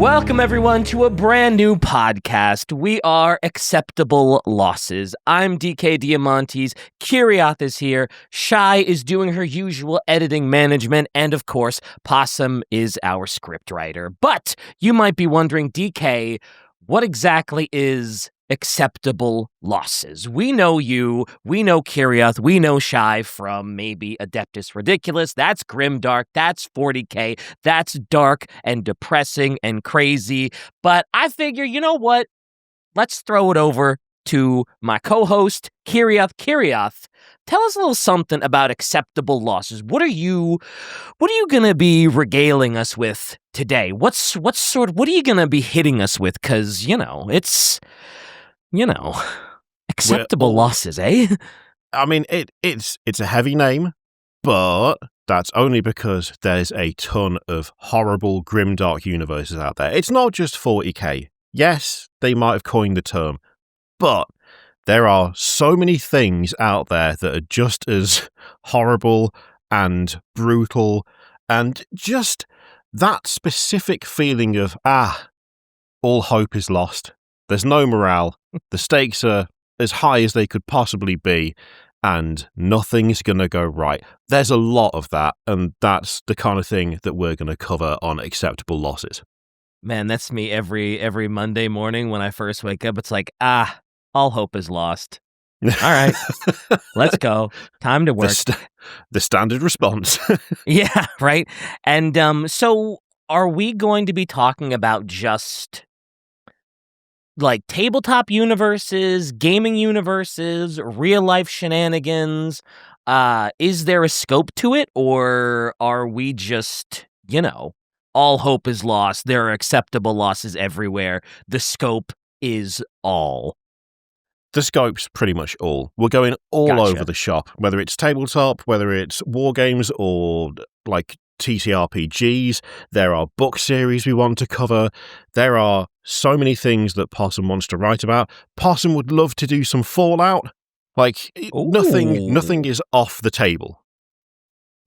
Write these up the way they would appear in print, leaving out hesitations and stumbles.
Welcome, everyone, to a brand new podcast. We are Acceptable Losses. I'm DK Diamantes. Kirioth is here. Shai is doing her usual editing management. And, of course, Possum is our scriptwriter. But you might be wondering, DK, what exactly is Acceptable Losses? We know you, we know Kirioth, we know Shai from maybe Adeptus Ridiculous. That's grimdark, that's 40K, that's dark and depressing and crazy. But I figure, you know what? Let's throw it over to my co-host, Kirioth. Kirioth, tell us a little something about Acceptable Losses. What are you gonna be regaling us with today? What are you gonna be hitting us with? Because, it's Acceptable Losses, eh? I mean, it's a heavy name, but that's only because there's a ton of horrible, grimdark universes out there. It's not just 40k. Yes, they might have coined the term, but there are so many things out there that are just as horrible and brutal, and just that specific feeling of, all hope is lost. There's no morale. The stakes are as high as they could possibly be, and nothing's going to go right. There's a lot of that, and that's the kind of thing that we're going to cover on Acceptable Losses. Man, that's me every Monday morning when I first wake up. It's like, all hope is lost. All right, let's go. Time to work. The standard response. Yeah, right? And so are we going to be talking about just like tabletop universes, gaming universes, real life shenanigans? Is there a scope to it, or are we just, all hope is lost? There are acceptable losses everywhere. The scope is all. The scope's pretty much all. We're going all over the shop, whether it's tabletop, whether it's wargames, or like TTRPGs. There are book series we want to cover. There are so many things that Possum wants to write about. Possum would love to do some Fallout. Like, nothing is off the table.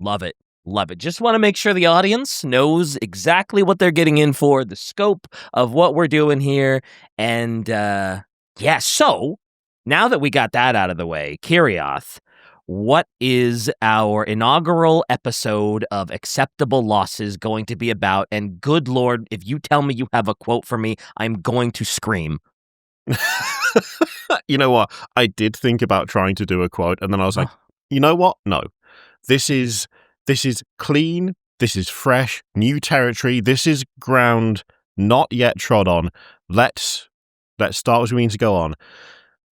Love it. Love it. Just want to make sure the audience knows exactly what they're getting in for, the scope of what we're doing here. And, so now that we got that out of the way, Kirioth, what is our inaugural episode of Acceptable Losses going to be about? And good Lord, if you tell me you have a quote for me, I'm going to scream. You know what? I did think about trying to do a quote, and then I was like, you know what? No. This is clean. This is fresh, new territory. This is ground not yet trod on. Let's start as we mean to go on.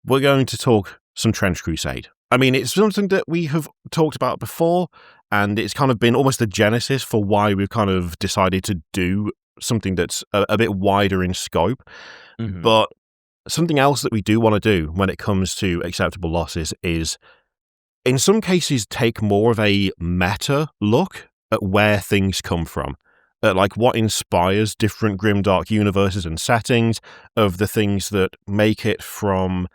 We're going to talk some Trench Crusade. I mean, it's something that we have talked about before, and it's kind of been almost the genesis for why we've kind of decided to do something that's a bit wider in scope. Mm-hmm. But something else that we do want to do when it comes to Acceptable Losses is, in some cases, take more of a meta look at where things come from. Like what inspires different grimdark universes and settings, of the things that make it from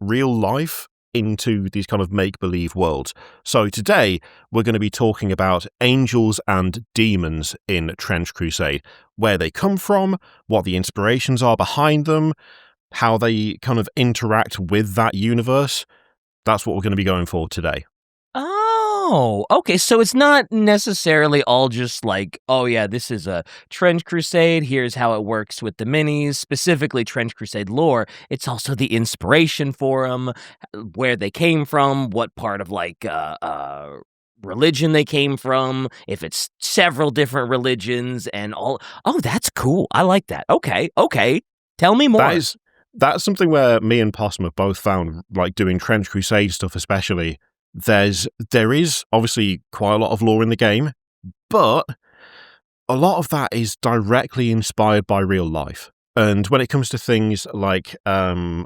real life into these kind of make-believe worlds. So today, we're going to be talking about angels and demons in Trench Crusade, where they come from, what the inspirations are behind them, how they kind of interact with that universe. That's what we're going to be going for today. Oh, okay. So it's not necessarily all just like, oh yeah, this is a Trench Crusade. Here's how it works with the minis, specifically Trench Crusade lore. It's also the inspiration for them, where they came from, what part of like religion they came from, if it's several different religions and all. Oh, that's cool. I like that. Okay. Tell me more. That's something where me and Possum have both found, like doing Trench Crusade stuff especially, there is obviously quite a lot of lore in the game, but a lot of that is directly inspired by real life. And when it comes to things like the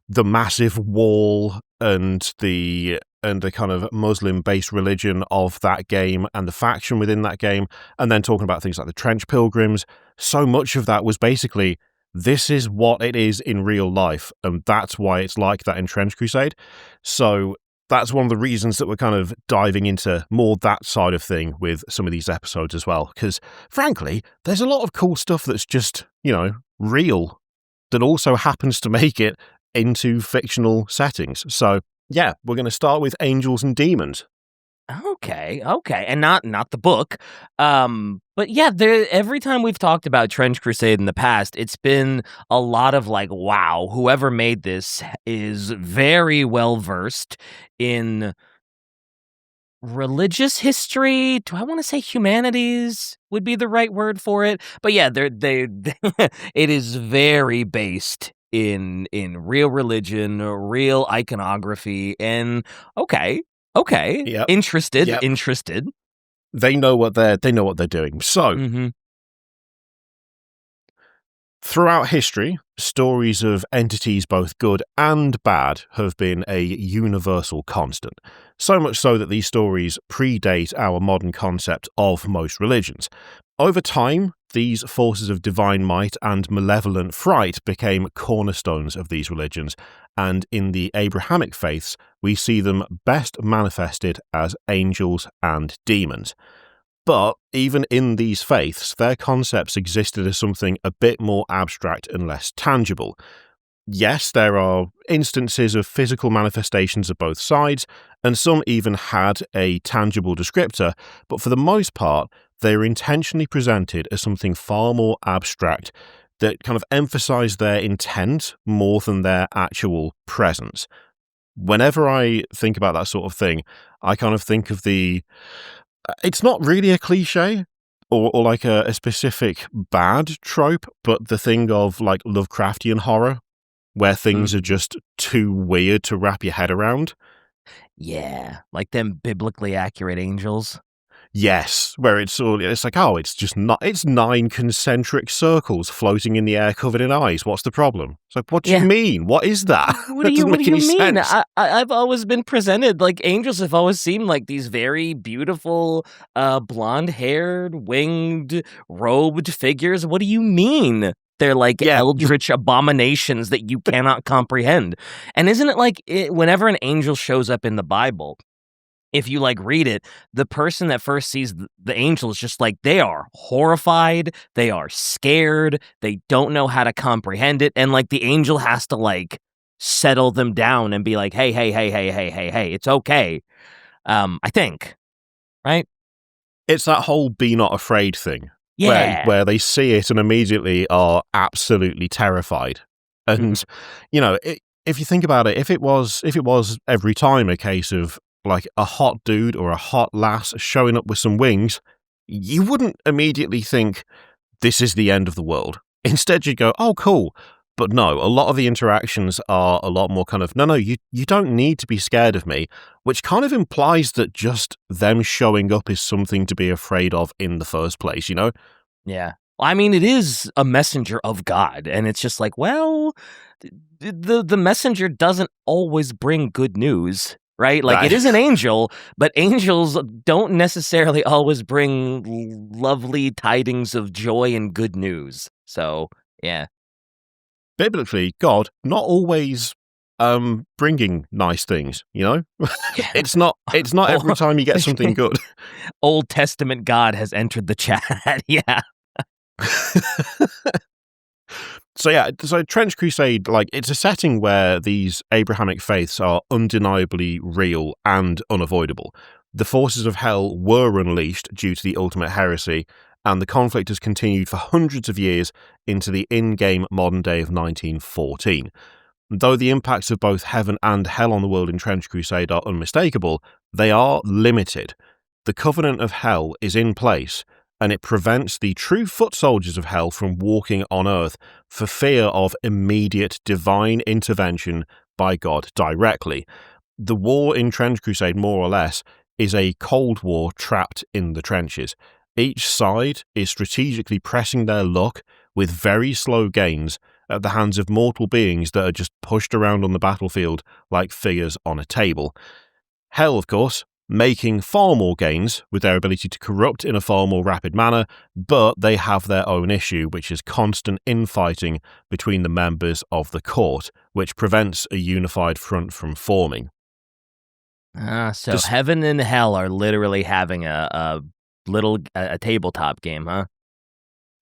massive wall and the kind of Muslim-based religion of that game and the faction within that game, and then talking about things like the Trench Pilgrims, so much of that was basically, this is what it is in real life, and that's why it's like that in Trench Crusade. So that's one of the reasons that we're kind of diving into more that side of thing with some of these episodes as well. Because frankly, there's a lot of cool stuff that's just, real that also happens to make it into fictional settings. So yeah, we're going to start with angels and demons. Okay, and not the book, but yeah, every time we've talked about Trench Crusade in the past, it's been a lot of like, wow, whoever made this is very well versed in religious history. Do I want to say humanities would be the right word for it? But yeah, they it is very based in real religion, real iconography, and okay. Yep. Interested. They know what they're doing. So, throughout history, stories of entities both good and bad have been a universal constant. So much so that these stories predate our modern concept of most religions. Over time, these forces of divine might and malevolent fright became cornerstones of these religions, and in the Abrahamic faiths, we see them best manifested as angels and demons. But even in these faiths, their concepts existed as something a bit more abstract and less tangible. Yes, there are instances of physical manifestations of both sides, and some even had a tangible descriptor, but for the most part, they are intentionally presented as something far more abstract that kind of emphasize their intent more than their actual presence. Whenever I think about that sort of thing, I kind of think of it's not really a cliche or like a specific bad trope, but the thing of like Lovecraftian horror, where things are just too weird to wrap your head around. Yeah, like them biblically accurate angels. Yes, where it's like, it's 9 concentric circles floating in the air covered in ice. What's the problem? It's like, what do you mean? What is that? What do you mean? I've always been presented like angels have always seemed like these very beautiful, blonde-haired, winged, robed figures. What do you mean? They're like eldritch abominations that you cannot comprehend. And isn't it like whenever an angel shows up in the Bible, if you like read it, the person that first sees the angel is just like, they are horrified, they are scared, they don't know how to comprehend it, and like the angel has to like settle them down and be like, hey, it's okay. I think, right? It's that whole be not afraid thing. Yeah. Where they see it and immediately are absolutely terrified. And, if you think about it, if it was every time a case of like a hot dude or a hot lass showing up with some wings, you wouldn't immediately think this is the end of the world. Instead, you'd go, oh, cool. But no, a lot of the interactions are a lot more kind of, no, you don't need to be scared of me, which kind of implies that just them showing up is something to be afraid of in the first place, you know? Yeah. I mean, it is a messenger of God, and it's just like, well, the messenger doesn't always bring good news. Right? Like, it is an angel, but angels don't necessarily always bring lovely tidings of joy and good news. So, yeah. Biblically, God not always bringing nice things, you know? Yeah. It's not every time you get something good. Old Testament God has entered the chat. Yeah. So Trench Crusade, like, it's a setting where these Abrahamic faiths are undeniably real and unavoidable. The forces of hell were unleashed due to the ultimate heresy, and the conflict has continued for hundreds of years into the in-game modern day of 1914. Though the impacts of both heaven and hell on the world in Trench Crusade are unmistakable, they are limited. The Covenant of Hell is in place, and it prevents the true foot soldiers of hell from walking on earth for fear of immediate divine intervention by God directly. The war in Trench Crusade, more or less, is a Cold War trapped in the trenches. Each side is strategically pressing their luck with very slow gains at the hands of mortal beings that are just pushed around on the battlefield like figures on a table. Hell, of course, making far more gains with their ability to corrupt in a far more rapid manner, but they have their own issue, which is constant infighting between the members of the court, which prevents a unified front from forming. So heaven and hell are literally having a tabletop game, huh?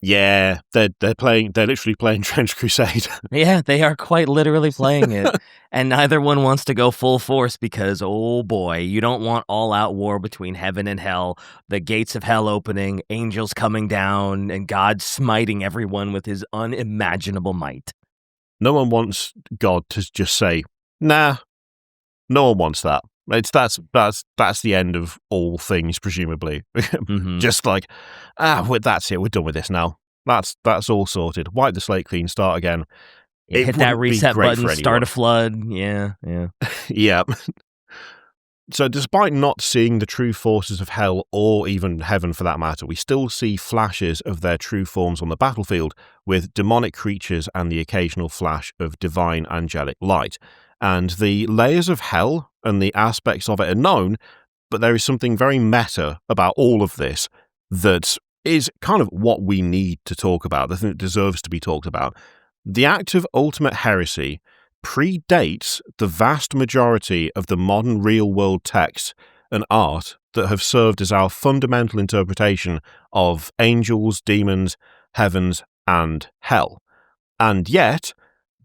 Yeah, they're literally playing Trench Crusade. Yeah, they are quite literally playing it. And neither one wants to go full force because, oh boy, you don't want all-out war between heaven and hell, the gates of hell opening, angels coming down, and God smiting everyone with his unimaginable might. No one wants God to just say, nah, no one wants that. That's the end of all things, presumably. Just like, that's it. We're done with this now. That's all sorted. Wipe the slate clean. Start again. Yeah, hit that reset button. Start a flood. Yeah. Yeah. So, despite not seeing the true forces of hell or even heaven for that matter, we still see flashes of their true forms on the battlefield, with demonic creatures and the occasional flash of divine angelic light. And the layers of hell and the aspects of it are known, but there is something very meta about all of this that is kind of what we need to talk about, the thing that deserves to be talked about. The act of ultimate heresy predates the vast majority of the modern real-world texts and art that have served as our fundamental interpretation of angels, demons, heavens, and hell. And yet,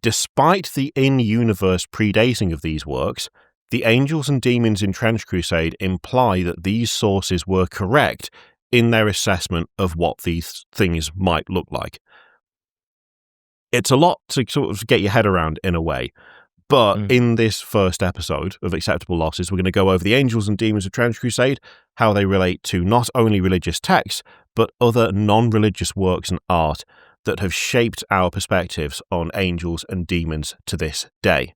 despite the in-universe predating of these works, the angels and demons in Trench Crusade imply that these sources were correct in their assessment of what these things might look like. It's a lot to sort of get your head around in a way, but in this first episode of Acceptable Losses, we're going to go over the angels and demons of Trench Crusade, how they relate to not only religious texts, but other non-religious works and art that have shaped our perspectives on angels and demons to this day.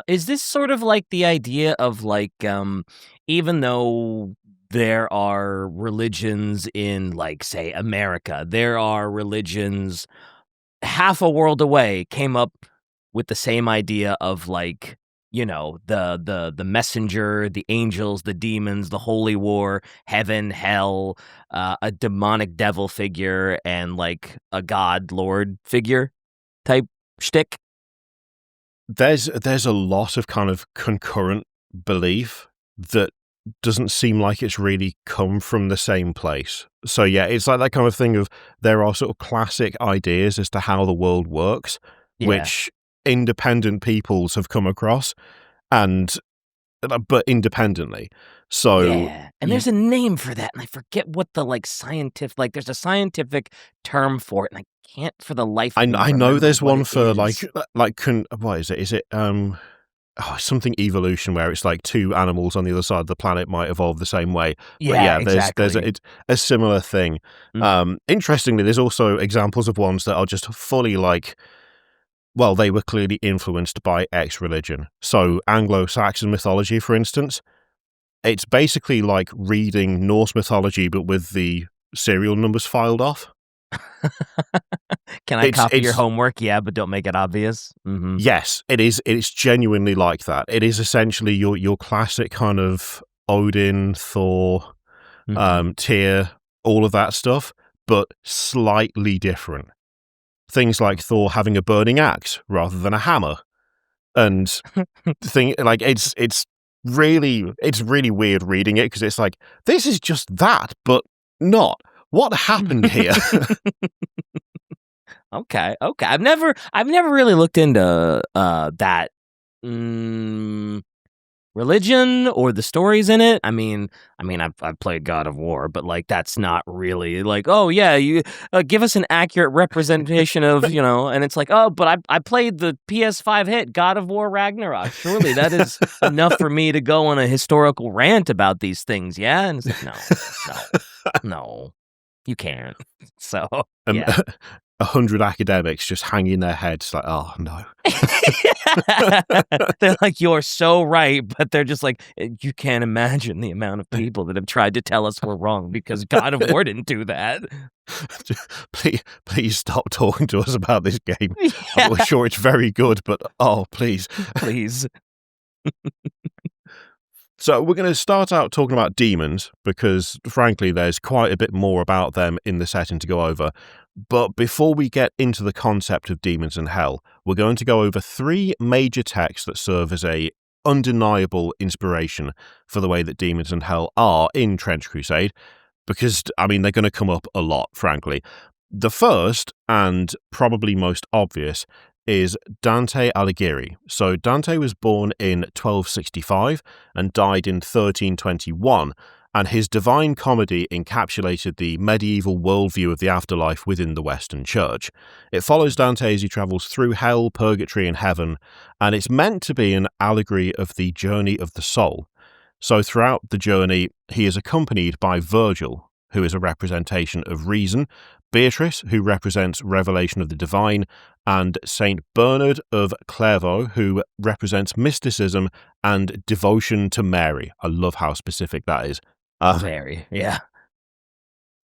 Is this sort of like the idea of like, even though there are religions in, like, say, America, there are religions half a world away came up with the same idea of, like, you know, the messenger, the angels, the demons, the holy war, heaven, hell, a demonic devil figure, and like a god lord figure type shtick. There's a lot of kind of concurrent belief that doesn't seem like it's really come from the same place. So yeah, it's like that kind of thing of there are sort of classic ideas as to how the world works, which independent peoples have come across, but independently. So yeah, and there's a name for that, and I forget what the there's a scientific term for it, and I can't for the life of me I know there's one for is. what is it? Is it something evolution where it's like two animals on the other side of the planet might evolve the same way. Yeah, but yeah, exactly. there's a similar thing. Interestingly, there's also examples of ones that are just fully like, well, they were clearly influenced by X religion. So Anglo-Saxon mythology, for instance, it's basically like reading Norse mythology, but with the serial numbers filed off. Can I copy your homework? Yeah, but don't make it obvious. Yes, it is. It's genuinely like that. It is essentially your classic kind of Odin, Thor, Tyr, all of that stuff, but slightly different. Things like Thor having a burning axe rather than a hammer, and it's really weird reading it because it's like, this is just that, but not. What happened here? Okay. I've never really looked into that religion or the stories in it. I mean, I've played God of War, but like that's not really like, oh yeah, you give us an accurate representation of, you know, and it's like, oh, but I played the PS5 hit God of War Ragnarok. Surely that is enough for me to go on a historical rant about these things. Yeah, and it's like, no, you can't. So yeah. 100 academics just hanging their heads like, oh no. They're like, you're so right, but they're just like, you can't imagine the amount of people that have tried to tell us we're wrong because God of War didn't do that. Please stop talking to us about this game. Yeah. I'm sure it's very good, but please. So we're going to start out talking about demons because, frankly, there's quite a bit more about them in the setting to go over. But before we get into the concept of demons and hell, we're going to go over 3 major texts that serve as a undeniable inspiration for the way that demons and hell are in Trench Crusade, because, I mean, they're going to come up a lot, frankly. The first, and probably most obvious, is Dante Alighieri. So Dante was born in 1265 and died in 1321, and his Divine Comedy encapsulated the medieval worldview of the afterlife within the Western Church. It follows Dante as he travels through hell, purgatory, and heaven, and it's meant to be an allegory of the journey of the soul. So throughout the journey, he is accompanied by Virgil, who is a representation of reason, Beatrice, who represents revelation of the divine, and Saint Bernard of Clairvaux, who represents mysticism and devotion to Mary. I love how specific that is. Very, yeah.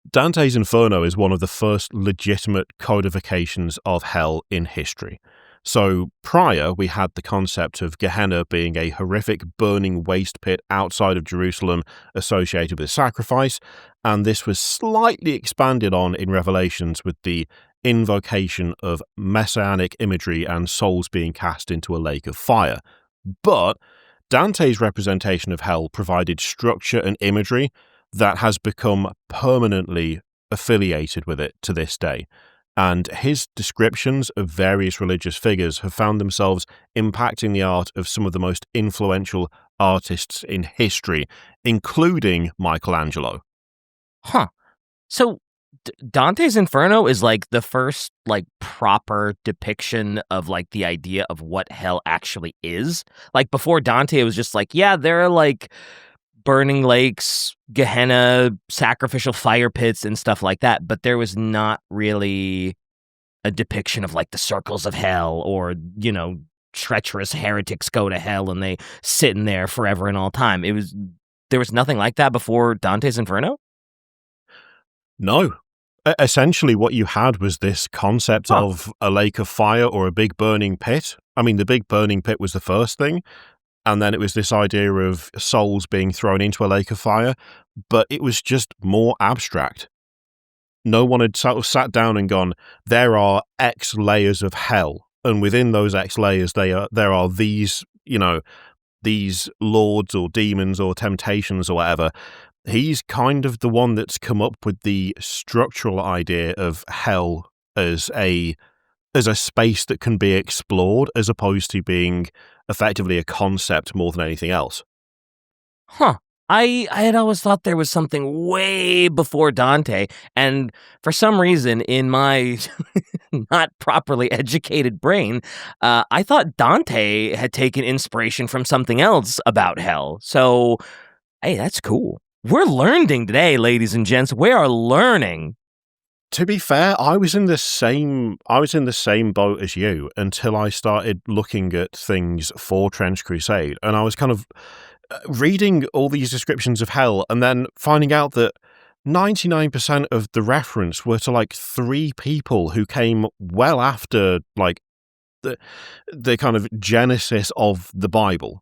Dante's Inferno is one of the first legitimate codifications of hell in history. So prior, we had the concept of Gehenna being a horrific burning waste pit outside of Jerusalem associated with sacrifice, and this was slightly expanded on in Revelations with the invocation of messianic imagery and souls being cast into a lake of fire. But Dante's representation of hell provided structure and imagery that has become permanently affiliated with it to this day. And his descriptions of various religious figures have found themselves impacting the art of some of the most influential artists in history, including Michelangelo. Huh. So Dante's Inferno is like the first like proper depiction of like the idea of what hell actually is. Like before Dante, it was just like, yeah, there are like burning lakes, Gehenna, sacrificial fire pits, and stuff like that. But there was not really a depiction of like the circles of hell or, you know, treacherous heretics go to hell and they sit in there forever and all time. There was nothing like that before Dante's Inferno? No. Essentially, what you had was this concept of a lake of fire or a big burning pit. I mean, the big burning pit was the first thing. And then it was this idea of souls being thrown into a lake of fire, but it was just more abstract. No one had sort of sat down and gone, there are X layers of hell, and within those X layers, there are these, you know, these lords or demons or temptations or whatever. He's kind of the one that's come up with the structural idea of hell as a space that can be explored, as opposed to being effectively a concept more than anything else. Huh. I had always thought there was something way before Dante, and for some reason in my not properly educated brain, I thought Dante had taken inspiration from something else about hell. So, hey, that's cool. We're learning today, ladies and gents. We are learning. To be fair, I was in the same boat as you until I started looking at things for Trench Crusade, and I was kind of reading all these descriptions of hell and then finding out that 99% of the reference were to like 3 people who came well after like the kind of genesis of the Bible.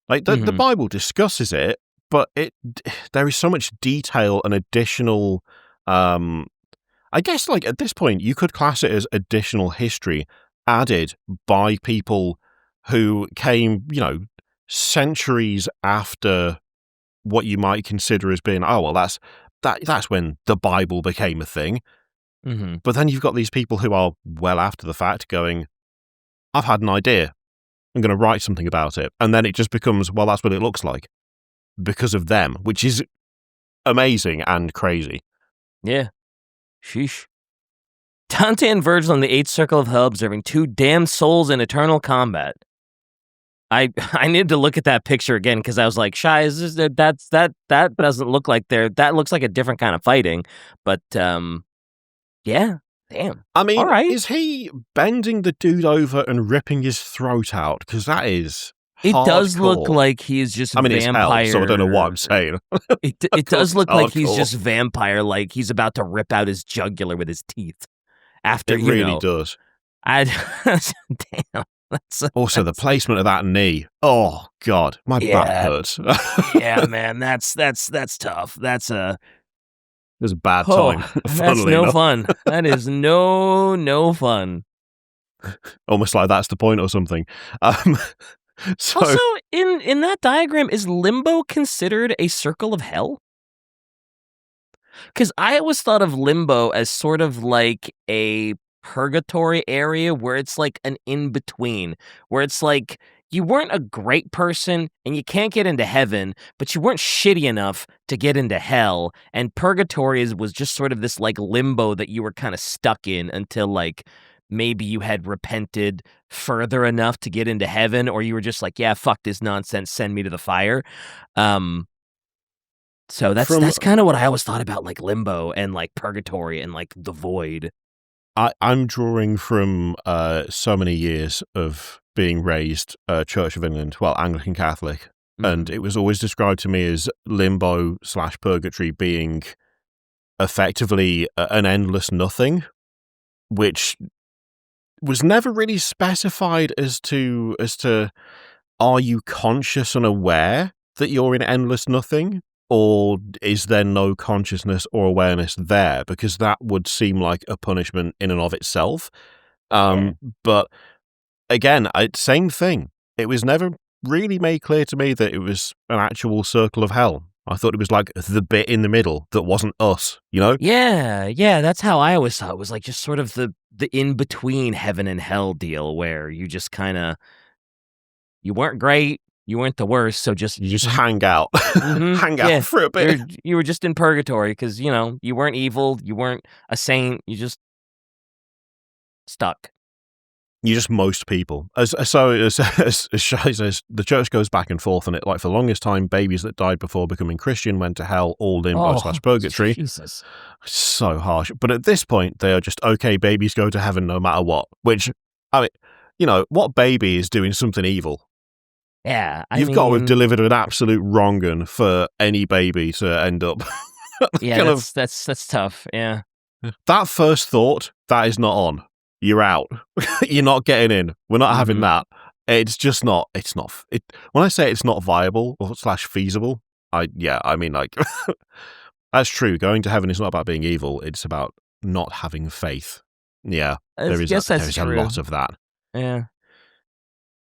Like the Bible discusses it, but there is so much detail and additional I guess, like, at this point, you could class it as additional history added by people who came, you know, centuries after what you might consider as being, oh, well, that's when the Bible became a thing. Mm-hmm. But then you've got these people who are well after the fact going, I've had an idea. I'm going to write something about it. And then it just becomes, well, that's what it looks like because of them, which is amazing and crazy. Yeah. Sheesh. Dante and Virgil in the 8th circle of hell observing 2 damned souls in eternal combat. I needed to look at that picture again because I was like, Shy, is this, that doesn't look like that looks like a different kind of fighting. But yeah, damn. I mean, all right. Is he bending the dude over and ripping his throat out? Because that is It hardcore. does look like he's just vampire. It's hell, so I don't know what I'm saying. It does look like he's hardcore. just vampire, like he's about to rip out his jugular with his teeth. After it really does. Damn. Also, the placement of that knee. Oh God, my back hurts. Yeah, man, that's tough. That's a bad time. That's no fun. That is no fun. Almost like that's the point or something. So, Also, in that diagram, is limbo considered a circle of hell? Because I always thought of limbo as sort of like a purgatory area where it's like an in-between, where it's like you weren't a great person and you can't get into heaven, but you weren't shitty enough to get into hell, and purgatory was just sort of this like limbo that you were kind of stuck in until like maybe you had repented further enough to get into heaven, or you were just like, yeah, fuck this nonsense, send me to the fire. So that's kind of what I always thought about, like limbo and like purgatory and like the void. I'm drawing from so many years of being raised Church of England, well, Anglican Catholic, and it was always described to me as limbo / purgatory being effectively an endless nothing, which was never really specified as to are you conscious and aware that you're in endless nothing, or is there no consciousness or awareness there? Because that would seem like a punishment in and of itself. But again, same thing. It was never really made clear to me that it was an actual circle of hell. I thought it was like the bit in the middle that wasn't us, you know? Yeah, that's how I always thought it was, like just sort of the in-between heaven and hell deal where you just kind of, you weren't great, you weren't the worst, so just... You just hang out. Hang out for a bit. You were just in purgatory because, you know, you weren't evil, you weren't a saint, you just stuck. You just most people. As Shai says, the church goes back and forth on it. Like, for the longest time, babies that died before becoming Christian went to hell, all limbo / purgatory. Jesus. So harsh. But at this point, they are just, okay, babies go to heaven no matter what. Which, I mean, you know, what baby is doing something evil? Yeah, You've got to have delivered an absolute wrong un for any baby to end up. Yeah, that's tough. Yeah. That first thought, that is not on. You're out. You're not getting in. We're not having that. It's just not. When I say it's not viable or / feasible, I mean, like, that's true. Going to heaven is not about being evil. It's about not having faith. Yeah, there is a lot of that. Yeah.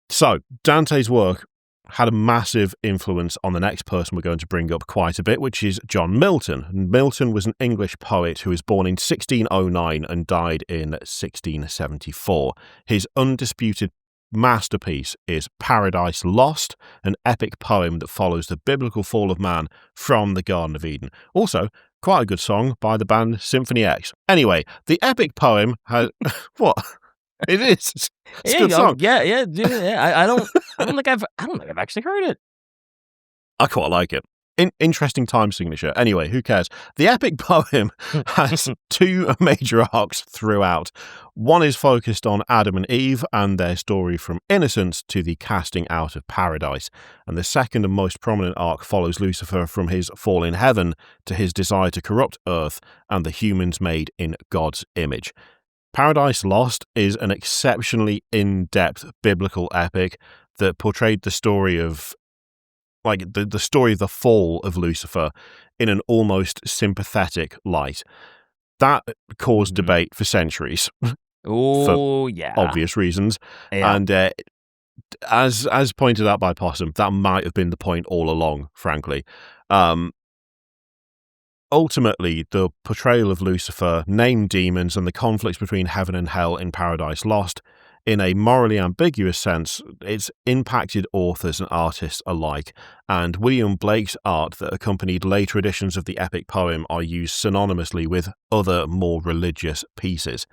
So, Dante's work had a massive influence on the next person we're going to bring up quite a bit, which is John Milton. Milton was an English poet who was born in 1609 and died in 1674. His undisputed masterpiece is Paradise Lost, an epic poem that follows the biblical fall of man from the Garden of Eden. Also, quite a good song by the band Symphony X. Anyway, the epic poem has... What? It is. It's a good song. Yeah. I don't think I've actually heard it. I quite like it. Interesting time signature. Anyway, who cares? The epic poem has two major arcs throughout. One is focused on Adam and Eve and their story from innocence to the casting out of paradise. And the second and most prominent arc follows Lucifer from his fall in heaven to his desire to corrupt earth and the humans made in God's image. Paradise Lost is an exceptionally in-depth biblical epic that portrayed the story of, like, the story of the fall of Lucifer in an almost sympathetic light. That caused debate for centuries. For obvious reasons. Yeah. And as pointed out by Possum, that might have been the point all along, frankly. Ultimately, the portrayal of Lucifer, named demons, and the conflicts between heaven and hell in Paradise Lost, in a morally ambiguous sense, it's impacted authors and artists alike, and William Blake's art that accompanied later editions of the epic poem are used synonymously with other more religious pieces.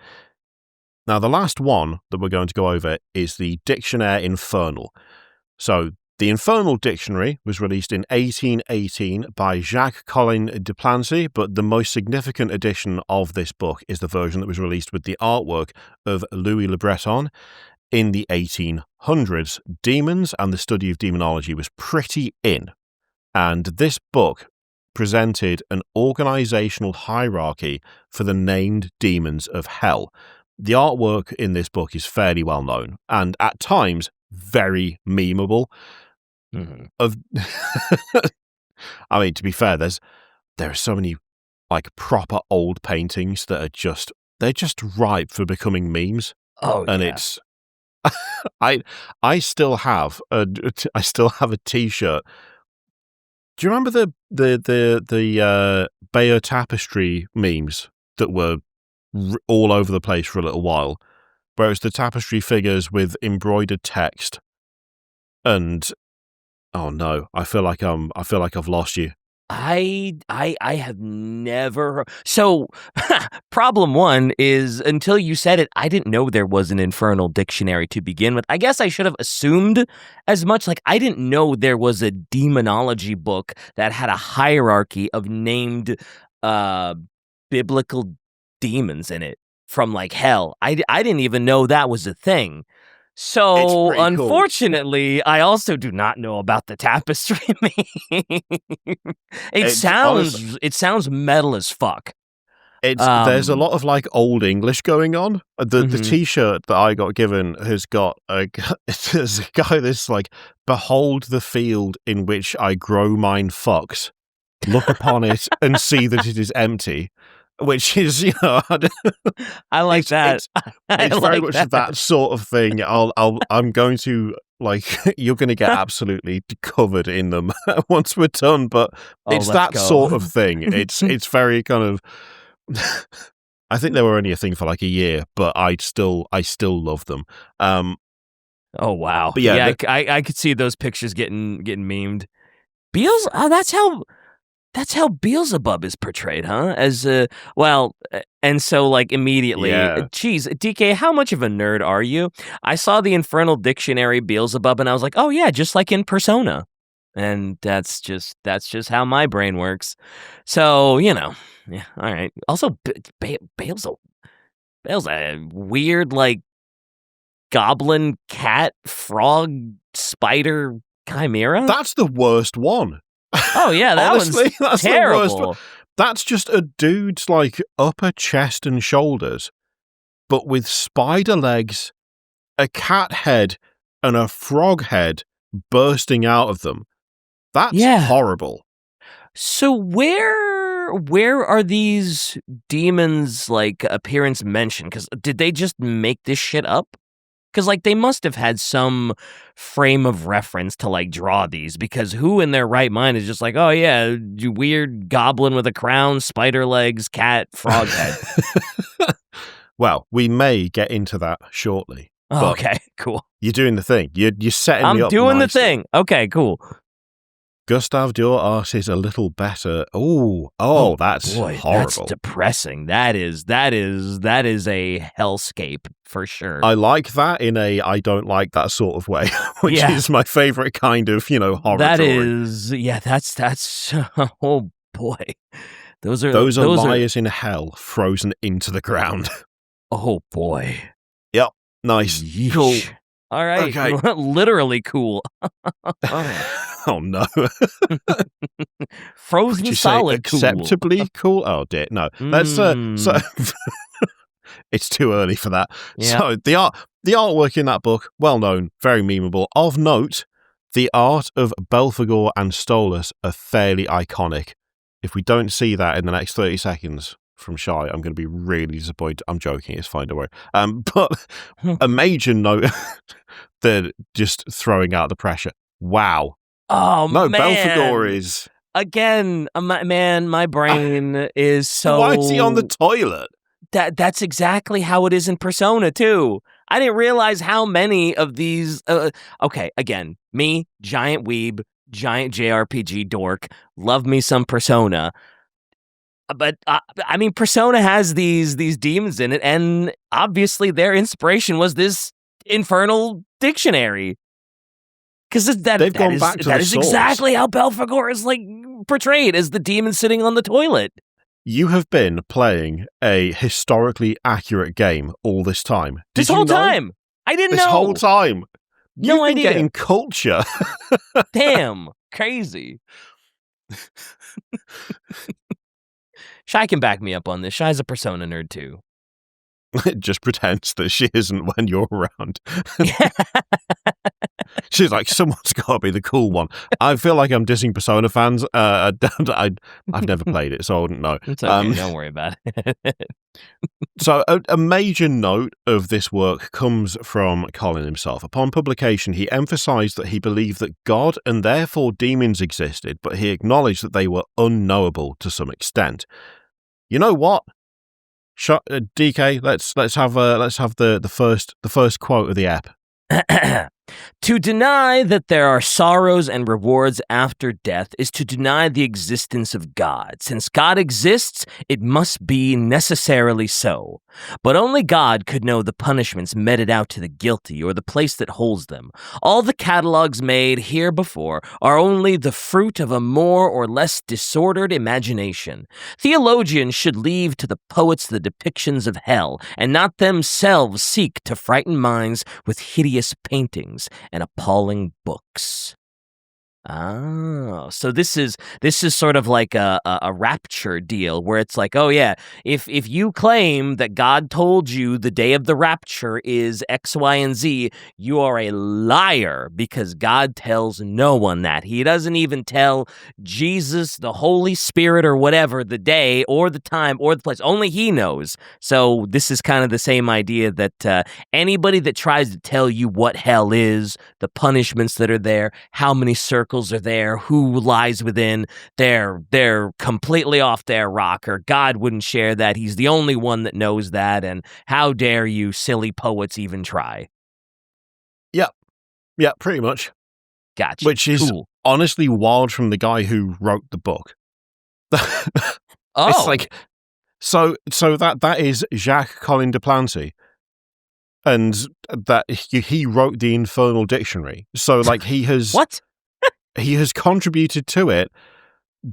Now, the last one that we're going to go over is the Dictionnaire Infernal. So, the Infernal Dictionary was released in 1818 by Jacques-Colin de Plancy, but the most significant edition of this book is the version that was released with the artwork of Louis Le Breton in the 1800s. Demons and the study of demonology was pretty in, and this book presented an organizational hierarchy for the named demons of hell. The artwork in this book is fairly well known, and at times very memeable. I mean, to be fair, there are so many like proper old paintings that are just ripe for becoming memes. Oh, and yeah. I still have a T-shirt. Do you remember the Bayeux tapestry memes that were all over the place for a little while, where it's the tapestry figures with embroidered text, and oh no, I feel like I've lost you. I have never. So, problem one is until you said it, I didn't know there was an Infernal dictionary to begin with. I guess I should have assumed as much. Like, I didn't know there was a demonology book that had a hierarchy of named biblical demons in it from like hell. I didn't even know that was a thing. So, unfortunately, cool. I also do not know about the tapestry meme. It sounds metal as fuck. There's a lot of like old English going on. The T-shirt that I got given has got there's a guy that's like, "Behold the field in which I grow mine fucks. Look upon it and see that it is empty." Which is, I like that. It's very much that sort of thing. I'm going to you're going to get absolutely covered in them once we're done. But it's that sort of thing. It's very kind of. I think they were only a thing for like a year, but I still love them. Oh wow! But yeah, I could see those pictures getting memed. Beals, that's how Beelzebub is portrayed, huh? As and so like immediately, geez, DK, how much of a nerd are you? I saw the Infernal dictionary Beelzebub, and I was like, oh yeah, just like in Persona, and that's just how my brain works. So all right. Also, Bale's a weird like goblin, cat, frog, spider chimera. That's the worst one. Oh yeah, honestly, that's terrible. The worst one. That's just a dude's like upper chest and shoulders, but with spider legs, a cat head, and a frog head bursting out of them. That's horrible. So where are these demons like appearance mentioned? Because did they just make this shit up? Because, like, they must have had some frame of reference to, like, draw these. Because who in their right mind is just like, oh, yeah, weird goblin with a crown, spider legs, cat, frog head. Well, we may get into that shortly. Oh, okay, cool. You're doing the thing. You're setting me up. I'm doing the thing. Okay, cool. Gustave Dorars is a little better. Oh, that's boy, horrible. That's depressing. That is a hellscape for sure. I like that in a I don't like that sort of way, which is my favorite kind of, horror. That drawing. Is, that's oh boy. Those are liars in hell frozen into the ground. Oh boy. Yep. Nice. Yeesh. Cool. All right. Okay. Literally cool. Oh no. Frozen solid acceptably cool? Oh dear. No. Let's so it's too early for that. Yeah. So the artwork in that book, well known, very memeable. Of note, the art of Belphegor and Stolas are fairly iconic. If we don't see that in the next 30 seconds from Shy, I'm going to be really disappointed. I'm joking, it's fine, don't worry. But a major note, they're just throwing out the pressure. Wow. Oh, no, man. Belphegor is... Again, my brain is so... Why is he on the toilet? That's exactly how it is in Persona, too. I didn't realize how many of these... okay, again, me, giant weeb, giant JRPG dork, love me some Persona. But, I mean, Persona has these demons in it, and obviously their inspiration was this Infernal dictionary. Because that is exactly how Belphegor is like portrayed, as the demon sitting on the toilet. You have been playing a historically accurate game all this time. This whole time. I didn't know. This whole time. No idea. You've been getting culture. Damn. Crazy. Shy can back me up on this. Shy's a Persona nerd too. It just pretends that she isn't when you're around. She's like, someone's got to be the cool one. I feel like I'm dissing Persona fans. I've never played it, so I wouldn't know. It's okay. Don't worry about it. So a major note of this work comes from Colin himself. Upon publication, he emphasized that he believed that God and therefore demons existed, but he acknowledged that they were unknowable to some extent. You know what? DK, let's have the first quote of the app. To deny that there are sorrows and rewards after death is to deny the existence of God. Since God exists, it must be necessarily so. But only God could know the punishments meted out to the guilty or the place that holds them. All the catalogues made here before are only the fruit of a more or less disordered imagination. Theologians should leave to the poets the depictions of hell, and not themselves seek to frighten minds with hideous paintings and appalling books. Oh, so this is sort of like a rapture deal where it's like, oh yeah, if you claim that God told you the day of the rapture is X, Y, and Z, you are a liar because God tells no one that. He doesn't even tell Jesus, the Holy Spirit, or whatever, the day or the time or the place. Only he knows. So this is kind of the same idea that anybody that tries to tell you what hell is, the punishments that are there, how many circles are there, who lies within, they're completely off their rocker. God wouldn't share that. He's the only one that knows that, and how dare you silly poets even try. Yeah, pretty much. Gotcha. Which is honestly wild from the guy who wrote the book. It's like, so that is Jacques Colin de Plancy, and that he wrote the Infernal dictionary. So like he has what? He has contributed to it,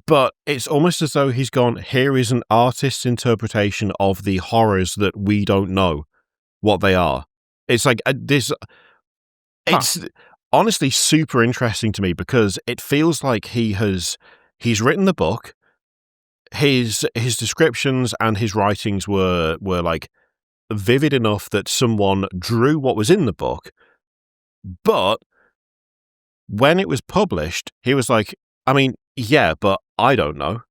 but it's almost as though he's gone, here is an artist's interpretation of the horrors that we don't know what they are. It's like this. It's honestly super interesting to me because it feels like he's written the book. His descriptions and his writings were like vivid enough that someone drew what was in the book, but when it was published, he was like, I mean, yeah, but I don't know.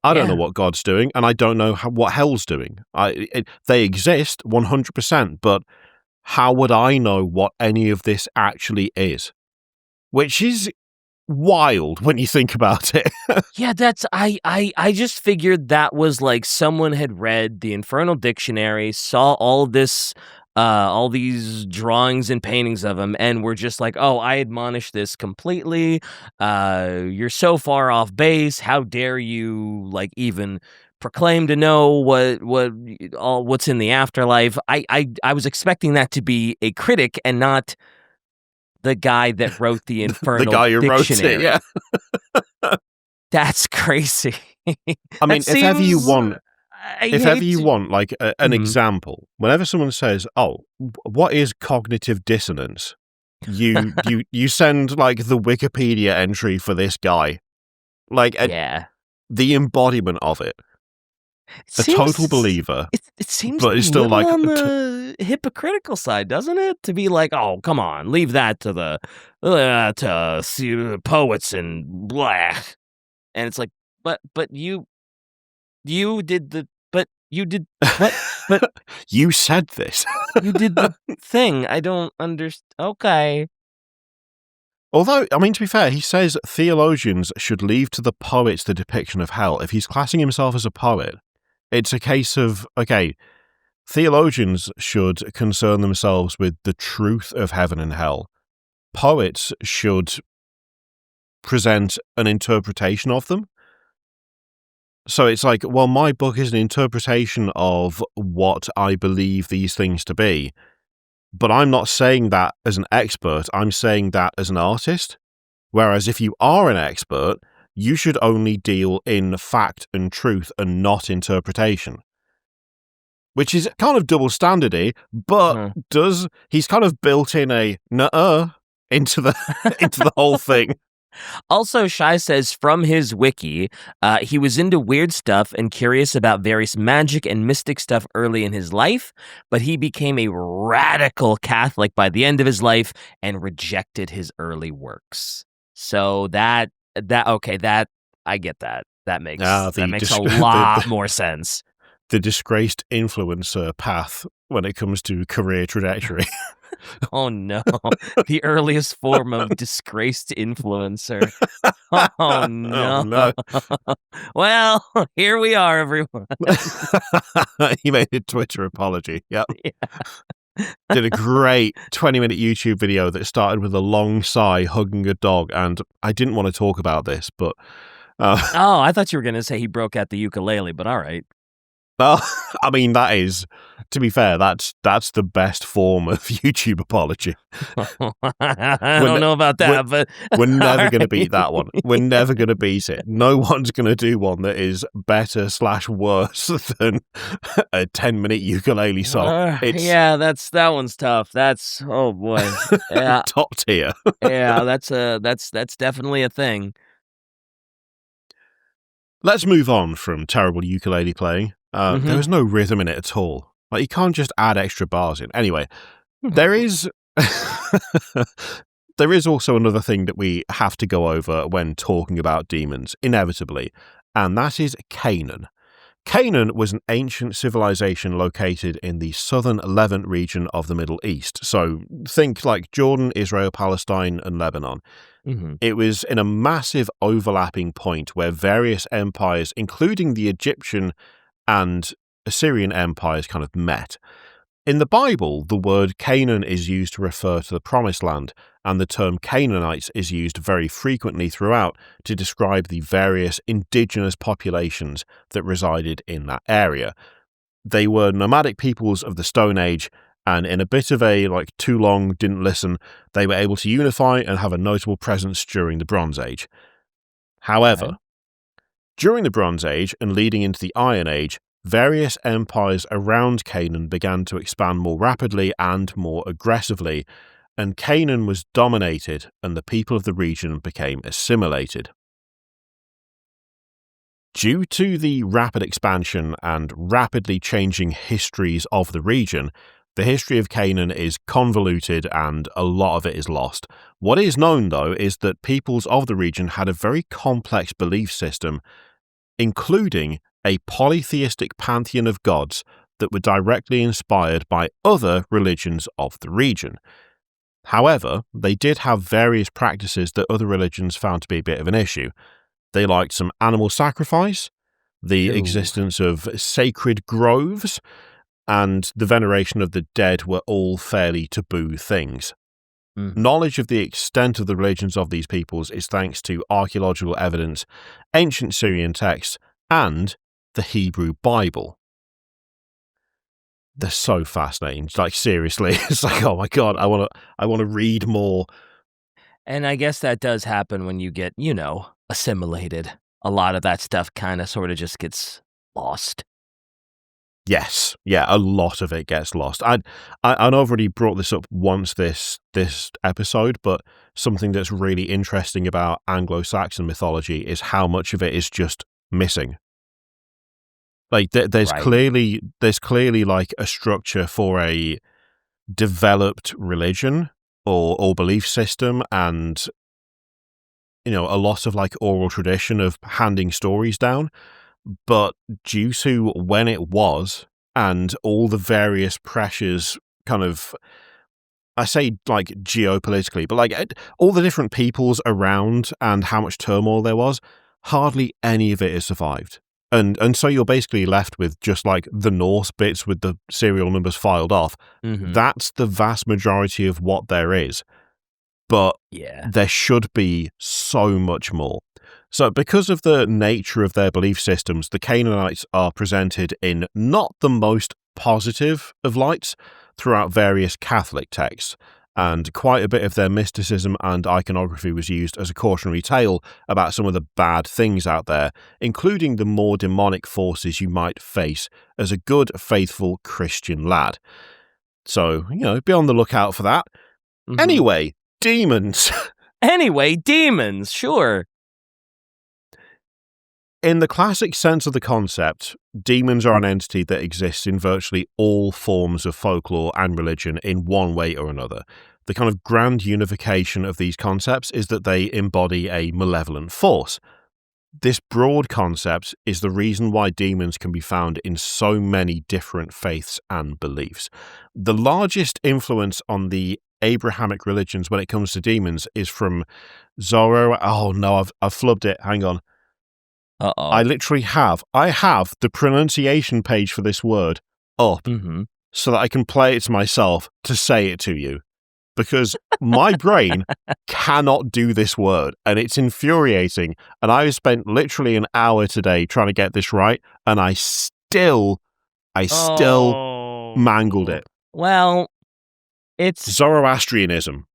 I don't know what God's doing, and I don't know what hell's doing. They exist 100%, but how would I know what any of this actually is? Which is wild when you think about it. Yeah, that's I just figured that was like someone had read the Infernal dictionary, saw all this all these drawings and paintings of him, and we're just like, oh, I admonish this completely. You're so far off base. How dare you like even proclaim to know what's in the afterlife? I was expecting that to be a critic and not the guy that wrote the Infernal the guy who dictionary. wrote it, yeah. That's crazy. I mean, if ever you want like an example, whenever someone says, "Oh, what is cognitive dissonance?" you send like the Wikipedia entry for this guy, like the embodiment of it. Total believer. It seems, but it's still like on the hypocritical side, doesn't it? To be like, oh, come on, leave that to the poets and blah. And it's like, but you did what? But you said this. You did the thing. I don't understand. Okay. Although, I mean, to be fair, he says theologians should leave to the poets the depiction of hell. If he's classing himself as a poet, it's a case of, okay, theologians should concern themselves with the truth of heaven and hell. Poets should present an interpretation of them. So it's like, well, my book is an interpretation of what I believe these things to be. But I'm not saying that as an expert, I'm saying that as an artist. Whereas if you are an expert, you should only deal in fact and truth and not interpretation. Which is kind of double standardy, but he's kind of built in a nuh-uh into the whole thing. Also, Shai says from his wiki, he was into weird stuff and curious about various magic and mystic stuff early in his life, but he became a radical Catholic by the end of his life and rejected his early works. So that I get that. That makes a lot more sense. The disgraced influencer path when it comes to career trajectory. Oh no, the earliest form of disgraced influencer. Oh no. No. Well, here we are, everyone. He made a Twitter apology. Yep. Yeah. Did a great 20-minute YouTube video that started with a long sigh hugging a dog, and I didn't want to talk about this, but... Oh, I thought you were going to say he broke out the ukulele, but all right. Well, I mean, that is, to be fair, that's the best form of YouTube apology. I don't know about that, but... We're never going to beat that one. We're never going to beat it. No one's going to do one that is better / worse than a 10-minute ukulele song. Yeah, that one's tough. That's, oh boy. Yeah. Top tier. Yeah, that's definitely a thing. Let's move on from terrible ukulele playing. There was no rhythm in it at all. Like, you can't just add extra bars in. Anyway, there is also another thing that we have to go over when talking about demons, inevitably, and that is Canaan. Canaan was an ancient civilization located in the southern Levant region of the Middle East. So think like Jordan, Israel, Palestine, and Lebanon. Mm-hmm. It was in a massive overlapping point where various empires, including the Egyptian and Assyrian empires, kind of met. In the Bible, the word Canaan is used to refer to the Promised Land, and the term Canaanites is used very frequently throughout to describe the various indigenous populations that resided in that area. They were nomadic peoples of the Stone Age, and in a bit of a, too long, didn't listen, they were able to unify and have a notable presence during the Bronze Age. However, during the Bronze Age and leading into the Iron Age, various empires around Canaan began to expand more rapidly and more aggressively, and Canaan was dominated and the people of the region became assimilated. Due to the rapid expansion and rapidly changing histories of the region, the history of Canaan is convoluted and a lot of it is lost. What is known, though, is that peoples of the region had a very complex belief system, including a polytheistic pantheon of gods that were directly inspired by other religions of the region. However, they did have various practices that other religions found to be a bit of an issue. They liked some animal sacrifice, the existence of sacred groves, and the veneration of the dead were all fairly taboo things. Knowledge of the extent of the religions of these peoples is thanks to archaeological evidence, ancient Syrian texts, and the Hebrew Bible. They're so fascinating. Seriously, it's oh my god, I want to read more. And I guess that does happen when you get, assimilated. A lot of that stuff kind of sort of just gets lost. Yes, yeah, a lot of it gets lost. I've already brought this up once this episode, but something that's really interesting about Anglo-Saxon mythology is how much of it is just missing. There's clearly a structure for a developed religion or belief system, and a lot of oral tradition of handing stories down. But due to when it was and all the various pressures kind of, I say geopolitically, but all the different peoples around and how much turmoil there was, hardly any of it has survived. And so you're basically left with just the Norse bits with the serial numbers filed off. Mm-hmm. That's the vast majority of what there is. But there should be so much more. So because of the nature of their belief systems, the Canaanites are presented in not the most positive of lights throughout various Catholic texts, and quite a bit of their mysticism and iconography was used as a cautionary tale about some of the bad things out there, including the more demonic forces you might face as a good, faithful Christian lad. So, be on the lookout for that. Mm-hmm. Anyway, demons. Anyway, demons, sure. In the classic sense of the concept, demons are an entity that exists in virtually all forms of folklore and religion in one way or another. The kind of grand unification of these concepts is that they embody a malevolent force. This broad concept is the reason why demons can be found in so many different faiths and beliefs. The largest influence on the Abrahamic religions when it comes to demons is from Oh no, I've flubbed it. Hang on. Uh-oh. I have the pronunciation page for this word up so that I can play it to myself to say it to you. Because my brain cannot do this word, and it's infuriating. And I spent literally an hour today trying to get this right, and I still mangled it. Well, it's Zoroastrianism.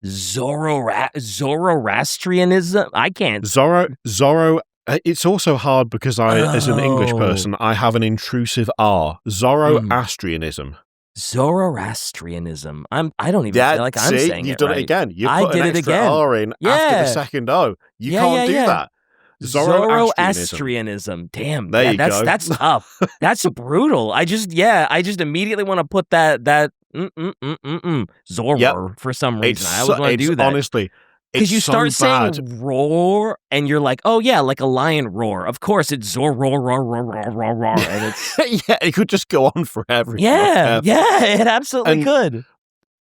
Zoroastrianism? I can't. Zoro. It's also hard because as an English person, I have an intrusive R. Zoroastrianism. Zoroastrianism. I don't even feel like I'm saying you've it done right. it again. You put an extra R in after the second O. You can't do that. Zoroastrianism. Damn. There you go. That's tough. That's brutal. I just immediately want to put that Zoro for some reason. I always want to do that. Honestly, because you start saying roar, and you're like, oh yeah, like a lion roar. Of course, it's Zor roar roar roar roar roar roar, and it's yeah, it could just go on forever. Yeah, it absolutely could.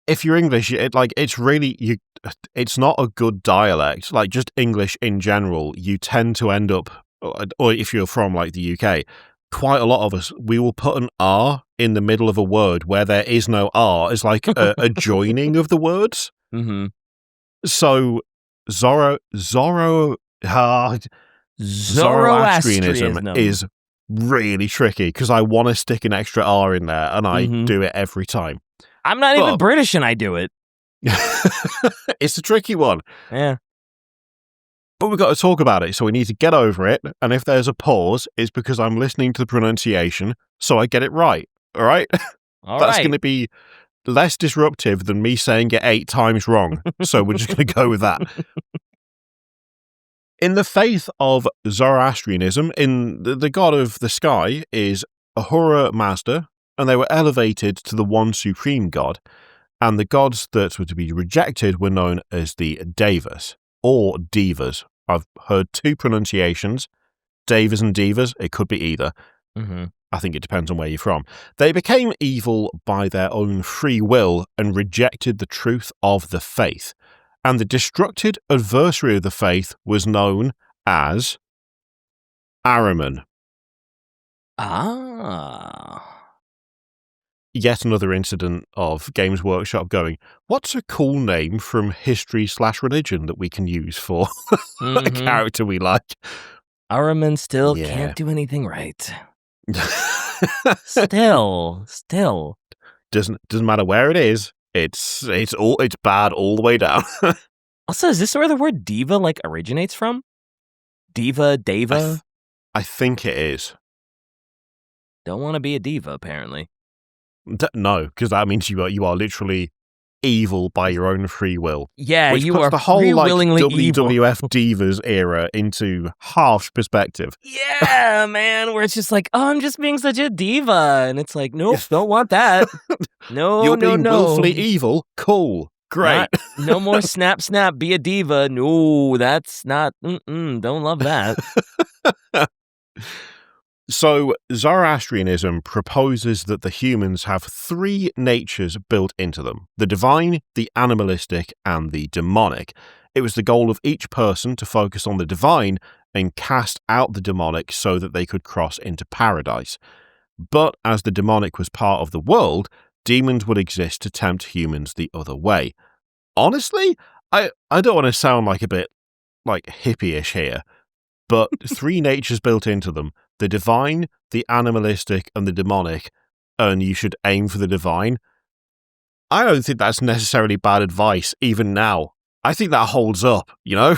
If you're English, it's not a good dialect. Like just English in general, you tend to end up, or if you're from like the UK, quite a lot of us, we will put an R in the middle of a word where there is no R. It's like a joining of the words. Mm-hmm. So Zoroastrianism is really tricky because I want to stick an extra R in there, and I do it every time. I'm not even British, and I do it. It's a tricky one. Yeah. But we've got to talk about it, so we need to get over it. And if there's a pause, it's because I'm listening to the pronunciation, so I get it right. All right? That's going to be less disruptive than me saying it 8 times wrong. So we're just going to go with that. In the faith of Zoroastrianism, the god of the sky is Ahura Mazda, and they were elevated to the one supreme god. And the gods that were to be rejected were known as the Devas, or Divas. I've heard 2 pronunciations, Devas and Divas. It could be either. Mm-hmm. I think it depends on where you're from. They became evil by their own free will and rejected the truth of the faith. And the destructed adversary of the faith was known as Ahriman. Yet another incident of Games Workshop going, what's a cool name from history/religion that we can use for a character we like? Ahriman still can't do anything right. Still. Doesn't matter where it is. It's bad all the way down. Also, is this where the word diva originates from? Diva, Deva? I think it is. Don't want to be a diva, apparently. No, because that means you are literally evil by your own free will. Yeah, which you puts are the whole willingly WWF Divas era into harsh perspective. Yeah, man, where it's just like, oh, I'm just being such a diva, and it's like, nope, don't want that. No, You're being willfully evil. Cool, great. No more snap, be a diva. No, that's not. Don't love that. So, Zoroastrianism proposes that the humans have 3 natures built into them: the divine, the animalistic, and the demonic. It was the goal of each person to focus on the divine and cast out the demonic so that they could cross into paradise. But as the demonic was part of the world, demons would exist to tempt humans the other way. Honestly, I don't want to sound like a bit hippie-ish here, but 3 natures built into them: the divine, the animalistic, and the demonic, and you should aim for the divine. I don't think that's necessarily bad advice, even now. I think that holds up, you know?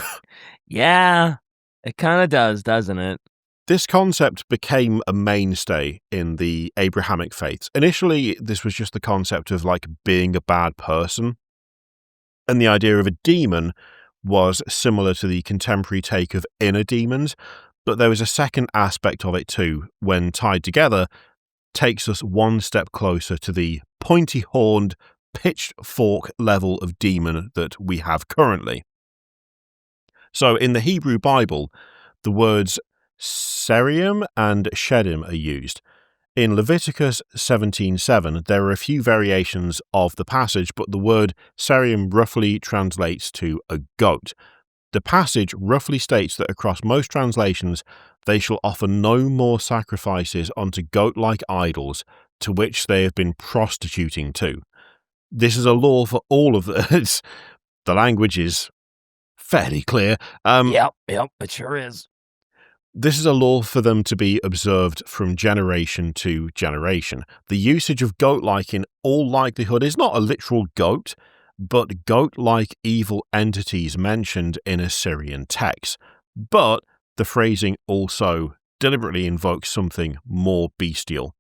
Yeah, it kind of does, doesn't it? This concept became a mainstay in the Abrahamic faiths. Initially, this was just the concept of being a bad person. And the idea of a demon was similar to the contemporary take of inner demons, but there was a second aspect of it too, when tied together, takes us one step closer to the pointy-horned, pitchfork level of demon that we have currently. So in the Hebrew Bible, the words cherubim and cherubim are used. In Leviticus 17:7, there are a few variations of the passage, but the word cherubim roughly translates to a goat. The passage roughly states that across most translations, they shall offer no more sacrifices unto goat-like idols, to which they have been prostituting to. This is a law for all of the... The language is fairly clear. Yep, it sure is. This is a law for them to be observed from generation to generation. The usage of goat-like in all likelihood is not a literal goat, but goat-like evil entities mentioned in Assyrian texts. But the phrasing also deliberately invokes something more bestial.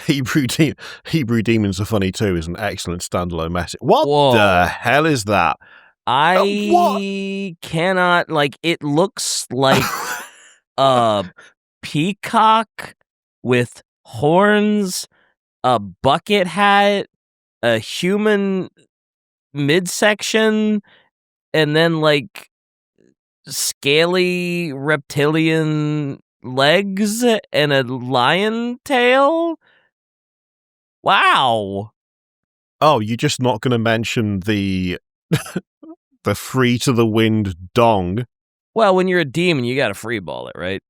Hebrew demons are funny too is an excellent standalone message. What the hell is that? I cannot, it looks like a peacock with horns, a bucket hat, a human midsection, and then scaly reptilian legs and a lion tail. Wow. Oh, you're just not going to mention the the free to the wind dong? Well, when you're a demon, you got to free ball it, right?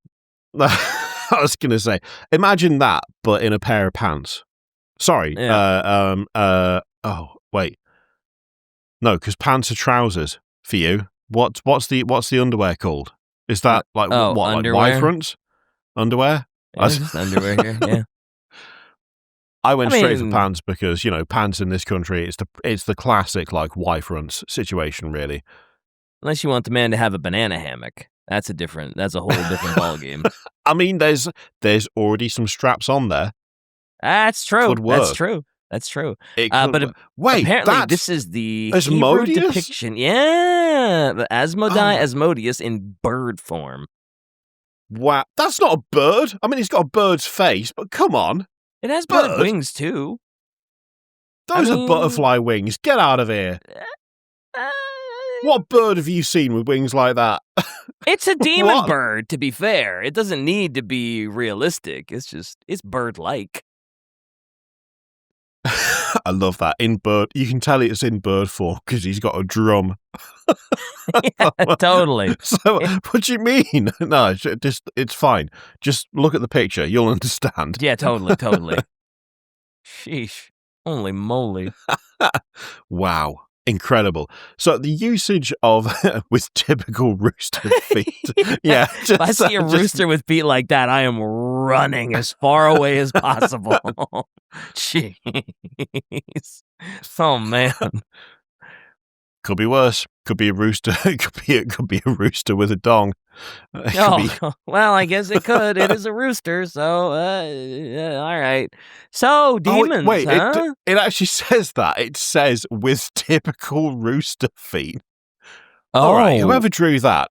I was going to say, imagine that, but in a pair of pants. Sorry. Yeah. Oh, wait. No, because pants are trousers for you. What's the underwear called? Is that what underwear? Like Y fronts? Underwear? Yeah, just underwear here, yeah. I went straight for pants because, pants in this country, it's the classic Y fronts situation, really. Unless you want the man to have a banana hammock. That's a whole different ballgame. I mean, there's already some straps on there. That's true. Could work. That's true. But wait, apparently this is the Asmodeus? Hebrew depiction. Yeah, the Asmodeus in bird form. Wow, that's not a bird. I mean, it's got a bird's face, but come on. It has bird wings too. Those are butterfly wings. Get out of here. What bird have you seen with wings like that? It's a demon bird, to be fair. It doesn't need to be realistic. It's bird-like. I love that. You can tell it's in bird form because he's got a drum. Yeah, totally. So, what do you mean? No, it's fine. Just look at the picture. You'll understand. Yeah, totally. Sheesh. Holy moly. Wow. Incredible. So the usage of with typical rooster feet. Yeah. If I see a rooster with feet like that, I am running as far away as possible. Jeez. Oh man. Could be worse. Could be a rooster. Could be a rooster with a dong. Well, I guess it could. It is a rooster, so all right. So demons. Wait, huh? it actually says that. It says with typical rooster feet. All right. Whoever drew that,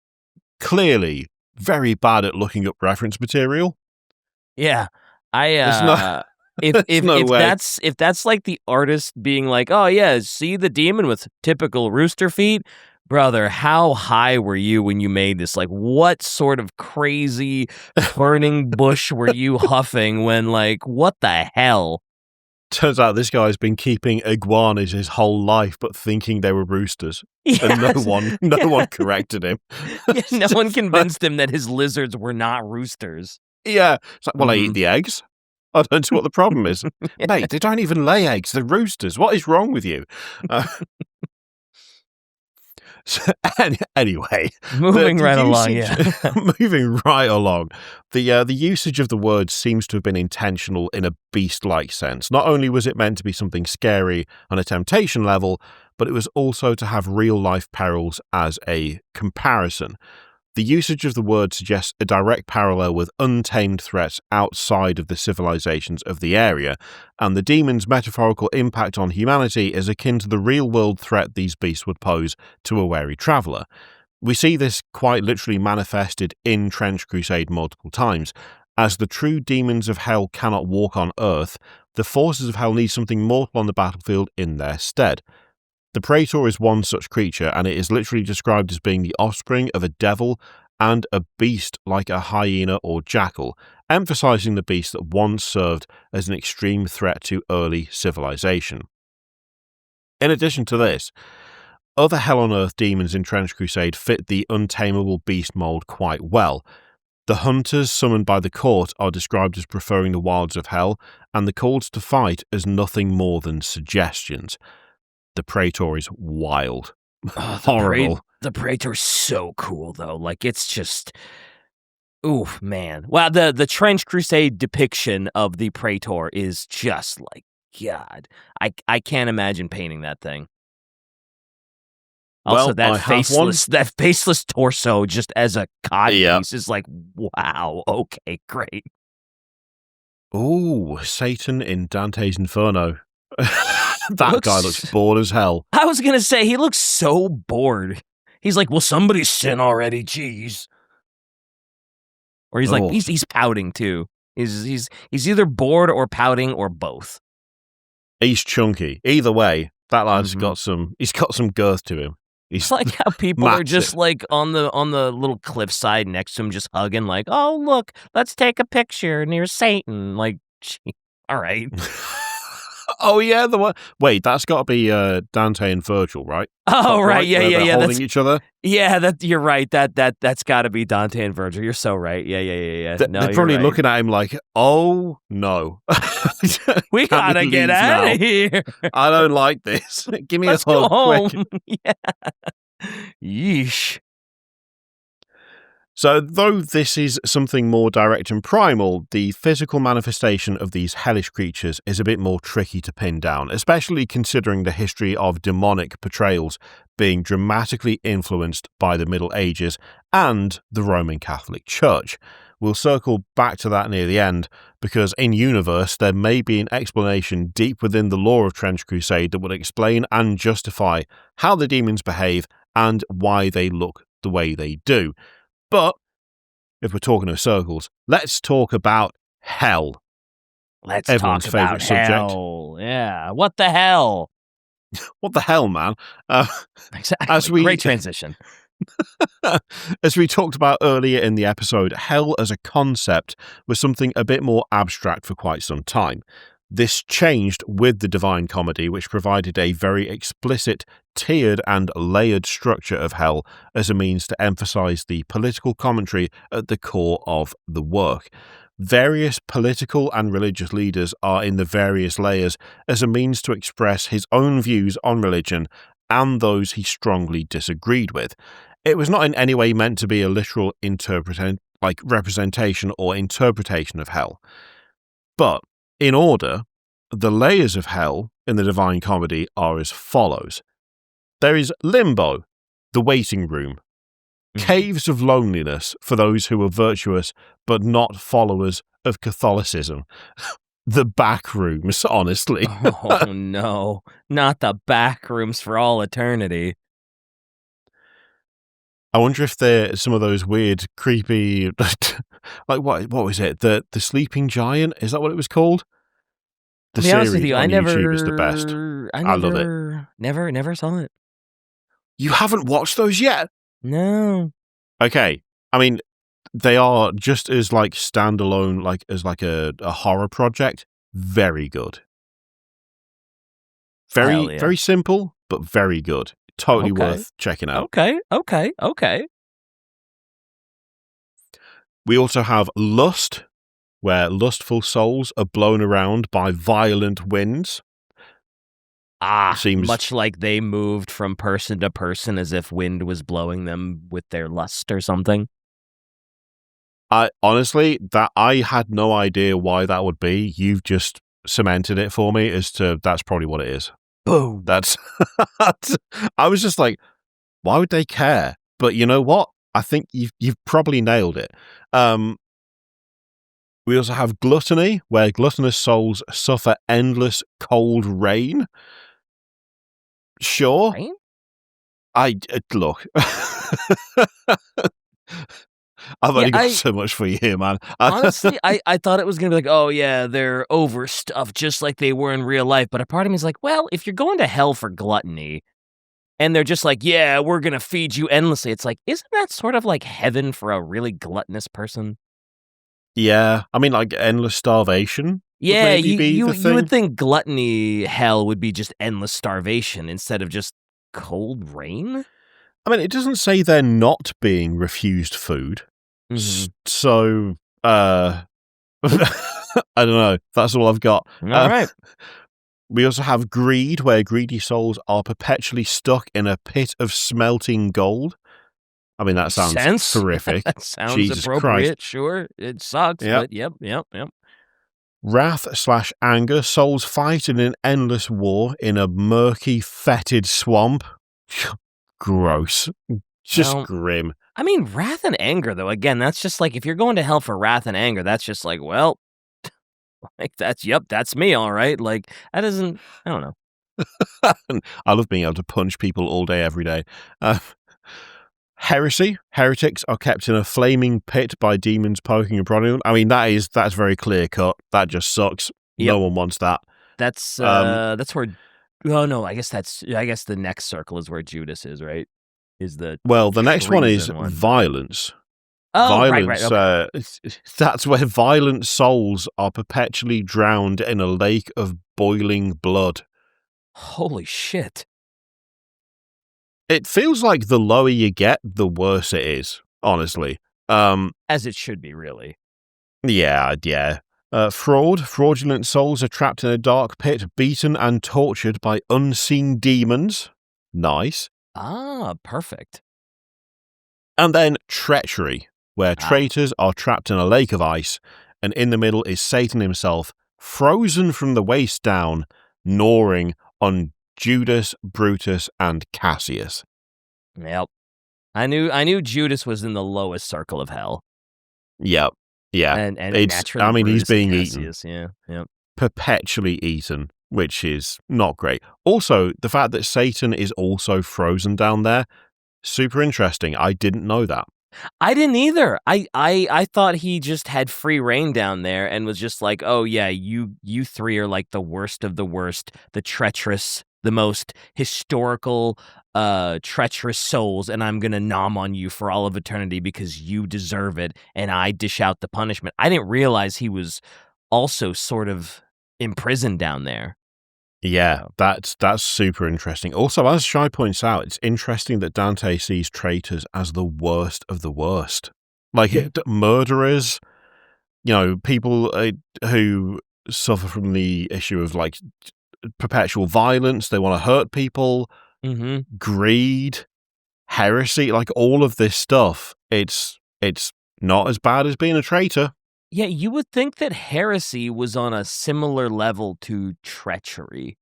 clearly very bad at looking up reference material. Yeah, if that's like the artist being like, oh yeah, see the demon with typical rooster feet, brother, how high were you when you made this? Like, what sort of crazy burning bush were you huffing when, what the hell? Turns out this guy's been keeping iguanas his whole life, but thinking they were roosters. Yes. And no one corrected him. Yeah, no one convinced him that his lizards were not roosters. Yeah. It's like, well, I eat the eggs. I don't know what the problem is. Mate, they don't even lay eggs. They're roosters. What is wrong with you? Anyway. Moving right along. The usage of the word seems to have been intentional in a beast-like sense. Not only was it meant to be something scary on a temptation level, but it was also to have real-life perils as a comparison. The usage of the word suggests a direct parallel with untamed threats outside of the civilizations of the area, and the demon's metaphorical impact on humanity is akin to the real-world threat these beasts would pose to a wary traveller. We see this quite literally manifested in Trench Crusade multiple times. As the true demons of hell cannot walk on Earth, the forces of hell need something mortal on the battlefield in their stead. The Praetor is one such creature, and it is literally described as being the offspring of a devil and a beast like a hyena or jackal, emphasizing the beast that once served as an extreme threat to early civilization. In addition to this, other Hell on Earth demons in Trench Crusade fit the untamable beast mold quite well. The hunters summoned by the court are described as preferring the wilds of hell, and the calls to fight as nothing more than suggestions. The Praetor is wild. Horrible. The Praetor's so cool, though. Like, it's just... Oof, man. Wow, the Trench Crusade depiction of the Praetor is just like, God. I can't imagine painting that thing. Also, Well, that faceless torso just as a codpiece is like, wow, okay, great. Ooh, Satan in Dante's Inferno. That guy looks bored as hell. I was gonna say, he looks so bored. He's like, will somebody sin already? Jeez. Or he's like, he's pouting too. He's either bored or pouting or both. He's chunky. Either way, that lad's got some girth to him. It's like how people are just like on the little cliffside next to him, just hugging, like, oh look, let's take a picture near Satan. Like, gee, all right. Oh yeah, the one. Wait, that's got to be Dante and Virgil, right? Oh right, yeah. Holding each other. Yeah, you're right. That's got to be Dante and Virgil. You're so right. Yeah. They're probably looking at him like, oh no, we gotta get out of here. I don't like this. Give me Let's a hug, go home. quick. Yeah. Yeesh. So, though this is something more direct and primal, the physical manifestation of these hellish creatures is a bit more tricky to pin down, especially considering the history of demonic portrayals being dramatically influenced by the Middle Ages and the Roman Catholic Church. We'll circle back to that near the end, because in universe there may be an explanation deep within the lore of Trench Crusade that will explain and justify how the demons behave and why they look the way they do. But if we're talking of circles, let's talk about hell. Everyone's favorite hell. Yeah. What the hell? What the hell, man? Exactly. Great transition. As we talked about earlier in the episode, hell as a concept was something a bit more abstract for quite some time. This changed with the Divine Comedy, which provided a very explicit, tiered and layered structure of hell as a means to emphasize the political commentary at the core of the work. Various political and religious leaders are in the various layers as a means to express his own views on religion and those he strongly disagreed with. It was not in any way meant to be a literal representation or interpretation of hell. But in order, the layers of hell in the Divine Comedy are as follows. There is limbo, the waiting room, caves of loneliness for those who are virtuous but not followers of Catholicism, the back rooms, honestly. Oh no, not the back rooms for all eternity. I wonder if they're some of those weird, creepy, like what was it? The Sleeping Giant? Is that what it was called? The to be honest with you, on YouTube is the best. I love it. Never saw it. You haven't watched those yet? No. Okay. I mean, they are just as like standalone, like as like a horror project. Very good. Very simple, but very good. Totally worth checking out. Okay. We also have Lust, where lustful souls are blown around by violent winds. Much like they moved from person to person as if wind was blowing them with their lust or something. Honestly, I had no idea why that would be. You've just cemented it for me as to that's probably what it is. Boom. I was just like, why would they care? But you know what? I think you've probably nailed it. We also have gluttony, where gluttonous souls suffer endless cold rain. Sure. Rain? Look. I've only got so much for you here, man. Honestly, I thought it was going to be like, oh, yeah, they're overstuffed just like they were in real life. But a part of me is like, well, if you're going to hell for gluttony and they're just like, yeah, we're going to feed you endlessly. It's like, isn't that sort of like heaven for a really gluttonous person? Yeah. I mean, like endless starvation. Yeah, you you would think gluttony hell would be just endless starvation instead of just cold rain? I mean, it doesn't say they're not being refused food. Mm-hmm. So, I don't know. That's all I've got. All right. We also have greed, where greedy souls are perpetually stuck in a pit of smelting gold. I mean, that sounds horrific. That sounds Jesus appropriate. Christ. Sure, it sucks, but yep. Wrath/anger, souls fight in an endless war in a murky, fetid swamp. Gross. Just grim. I mean, wrath and anger, though, again, that's just like, if you're going to hell for wrath and anger, that's just like, well, like that's me, all right. Like, that isn't, I don't know. I love being able to punch people all day, every day. Heresy. Heretics are kept in a flaming pit by demons poking and prodding them. I mean, that's very clear cut. That just sucks. Yep. No one wants that. That's where. Oh no, I guess the next circle is where Judas is, right? The next one is violence. Oh, violence, right. Okay. That's where violent souls are perpetually drowned in a lake of boiling blood. Holy shit. It feels like the lower you get, the worse it is, honestly. As it should be, really. Yeah. Fraudulent souls are trapped in a dark pit, beaten and tortured by unseen demons. Nice. Ah, perfect. And then treachery, where traitors are trapped in a lake of ice, and in the middle is Satan himself, frozen from the waist down, gnawing on Judas, Brutus, and Cassius. Yep. I knew Judas was in the lowest circle of hell. Yep. Yeah. And naturally, Brutus, he's being Cassius, eaten. Yeah. Perpetually eaten, which is not great. Also, the fact that Satan is also frozen down there, super interesting. I didn't know that. I didn't either. I thought he just had free reign down there and was just like, oh yeah, you three are like the worst of the worst, the treacherous, the most historical, treacherous souls, and I'm gonna nom on you for all of eternity because you deserve it, and I dish out the punishment. I didn't realize he was also sort of imprisoned down there. Yeah, that's super interesting. Also, as Shai points out, it's interesting that Dante sees traitors as the worst of the worst. Like murderers, people who suffer from the issue of like perpetual violence. They want to hurt people, greed, heresy, like all of this stuff. It's not as bad as being a traitor. Yeah, you would think that heresy was on a similar level to treachery.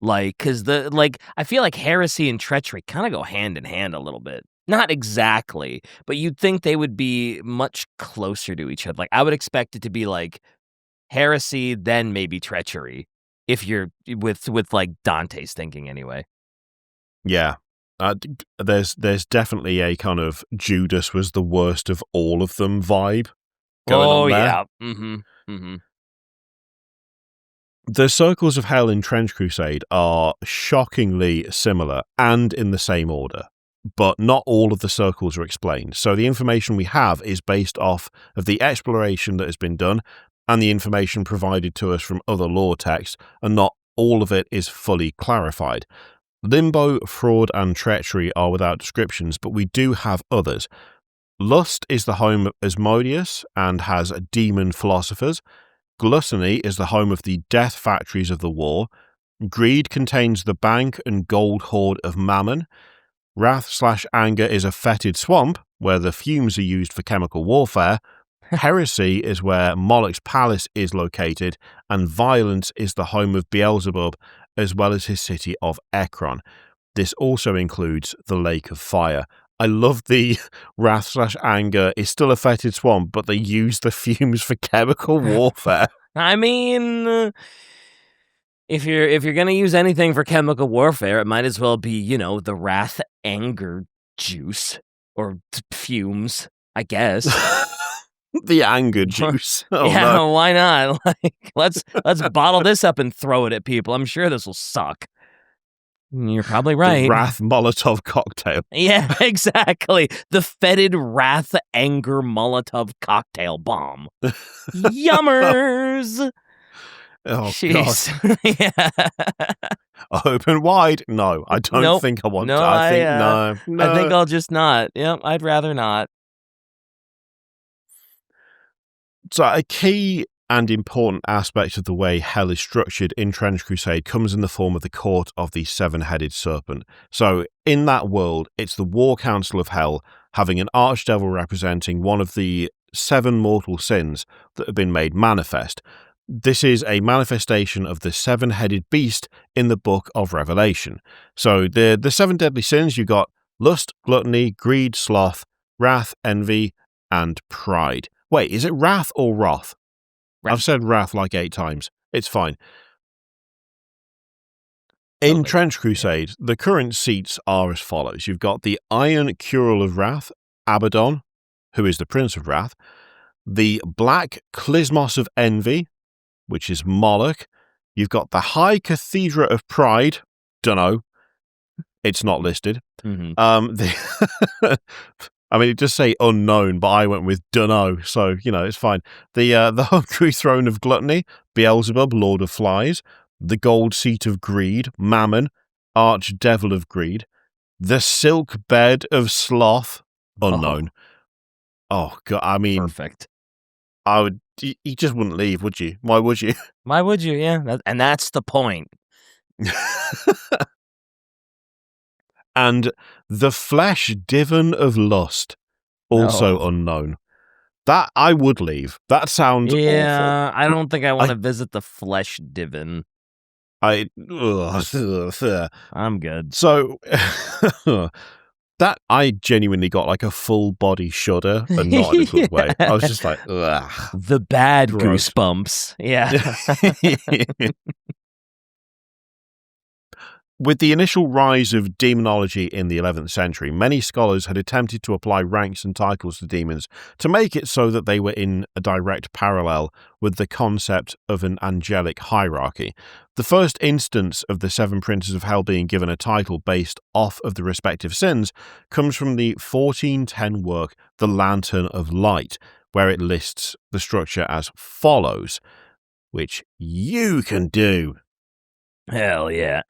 Because I feel like heresy and treachery kind of go hand in hand a little bit. Not exactly, but you'd think they would be much closer to each other. Like, I would expect it to be like heresy, then maybe treachery, if you're with like Dante's thinking anyway. Yeah. There's definitely a kind of Judas was the worst of all of them vibe going on there. Yeah. Mm-hmm. The circles of hell in Trench Crusade are shockingly similar and in the same order, but not all of the circles are explained. So the information we have is based off of the exploration that has been done and the information provided to us from other lore texts, and not all of it is fully clarified. Limbo, fraud, and treachery are without descriptions, but we do have others. Lust is the home of Asmodeus and has demon philosophers. Gluttony is the home of the death factories of the war. Greed contains the bank and gold hoard of Mammon. Wrath/anger is a fetid swamp, where the fumes are used for chemical warfare. Heresy is where Moloch's palace is located, and violence is the home of Beelzebub, as well as his city of Ekron. This also includes the Lake of Fire. I love the wrath/anger is still a fetid swamp, but they use the fumes for chemical warfare. I mean, if you're gonna use anything for chemical warfare, it might as well be, the wrath anger juice or fumes, I guess. The anger juice. Oh, yeah, no. why not? Let's bottle this up and throw it at people. I'm sure this will suck. You're probably right. The Wrath Molotov cocktail. Yeah, exactly. The fetid Wrath Anger Molotov cocktail bomb. Yummers! Oh, jeez. God. Open wide? No, I don't think I want to. I think I'll just not. Yep, I'd rather not. So a key and important aspect of the way hell is structured in Trench Crusade comes in the form of the Court of the Seven-Headed Serpent. So in that world, it's the War Council of Hell having an archdevil representing one of the 7 mortal sins that have been made manifest. This is a manifestation of the 7-headed beast in the Book of Revelation. So the 7 deadly sins, you got lust, gluttony, greed, sloth, wrath, envy, and pride. Wait, is it wrath or wrath? I've said wrath like 8 times. It's fine. In Trench Crusade, the current seats are as follows. You've got the Iron Curel of Wrath, Abaddon, who is the Prince of Wrath, the Black Klismos of Envy, which is Moloch. You've got the High Cathedra of Pride, dunno, it's not listed. Mm-hmm. I mean, it does say unknown, but I went with dunno, so, it's fine. The Hungry Throne of Gluttony, Beelzebub, Lord of Flies, the Gold Seat of Greed, Mammon, Archdevil of Greed, the Silk Bed of Sloth, unknown. Oh, God, I mean... Perfect. You just wouldn't leave, would you? Why would you? Why would you, yeah. And that's the point. And the Flesh Divan of Lust, also unknown. That I would leave. That sounds awful. Yeah, I don't think I want to visit the Flesh Divan. I'm good. So, that I genuinely got like a full body shudder, and not in a good way. I was just like, ugh. The bad Gross. goosebumps. Yeah. With the initial rise of demonology in the 11th century, many scholars had attempted to apply ranks and titles to demons to make it so that they were in a direct parallel with the concept of an angelic hierarchy. The first instance of the 7 princes of hell being given a title based off of the respective sins comes from the 1410 work The Lantern of Light, where it lists the structure as follows, which you can do. Hell yeah.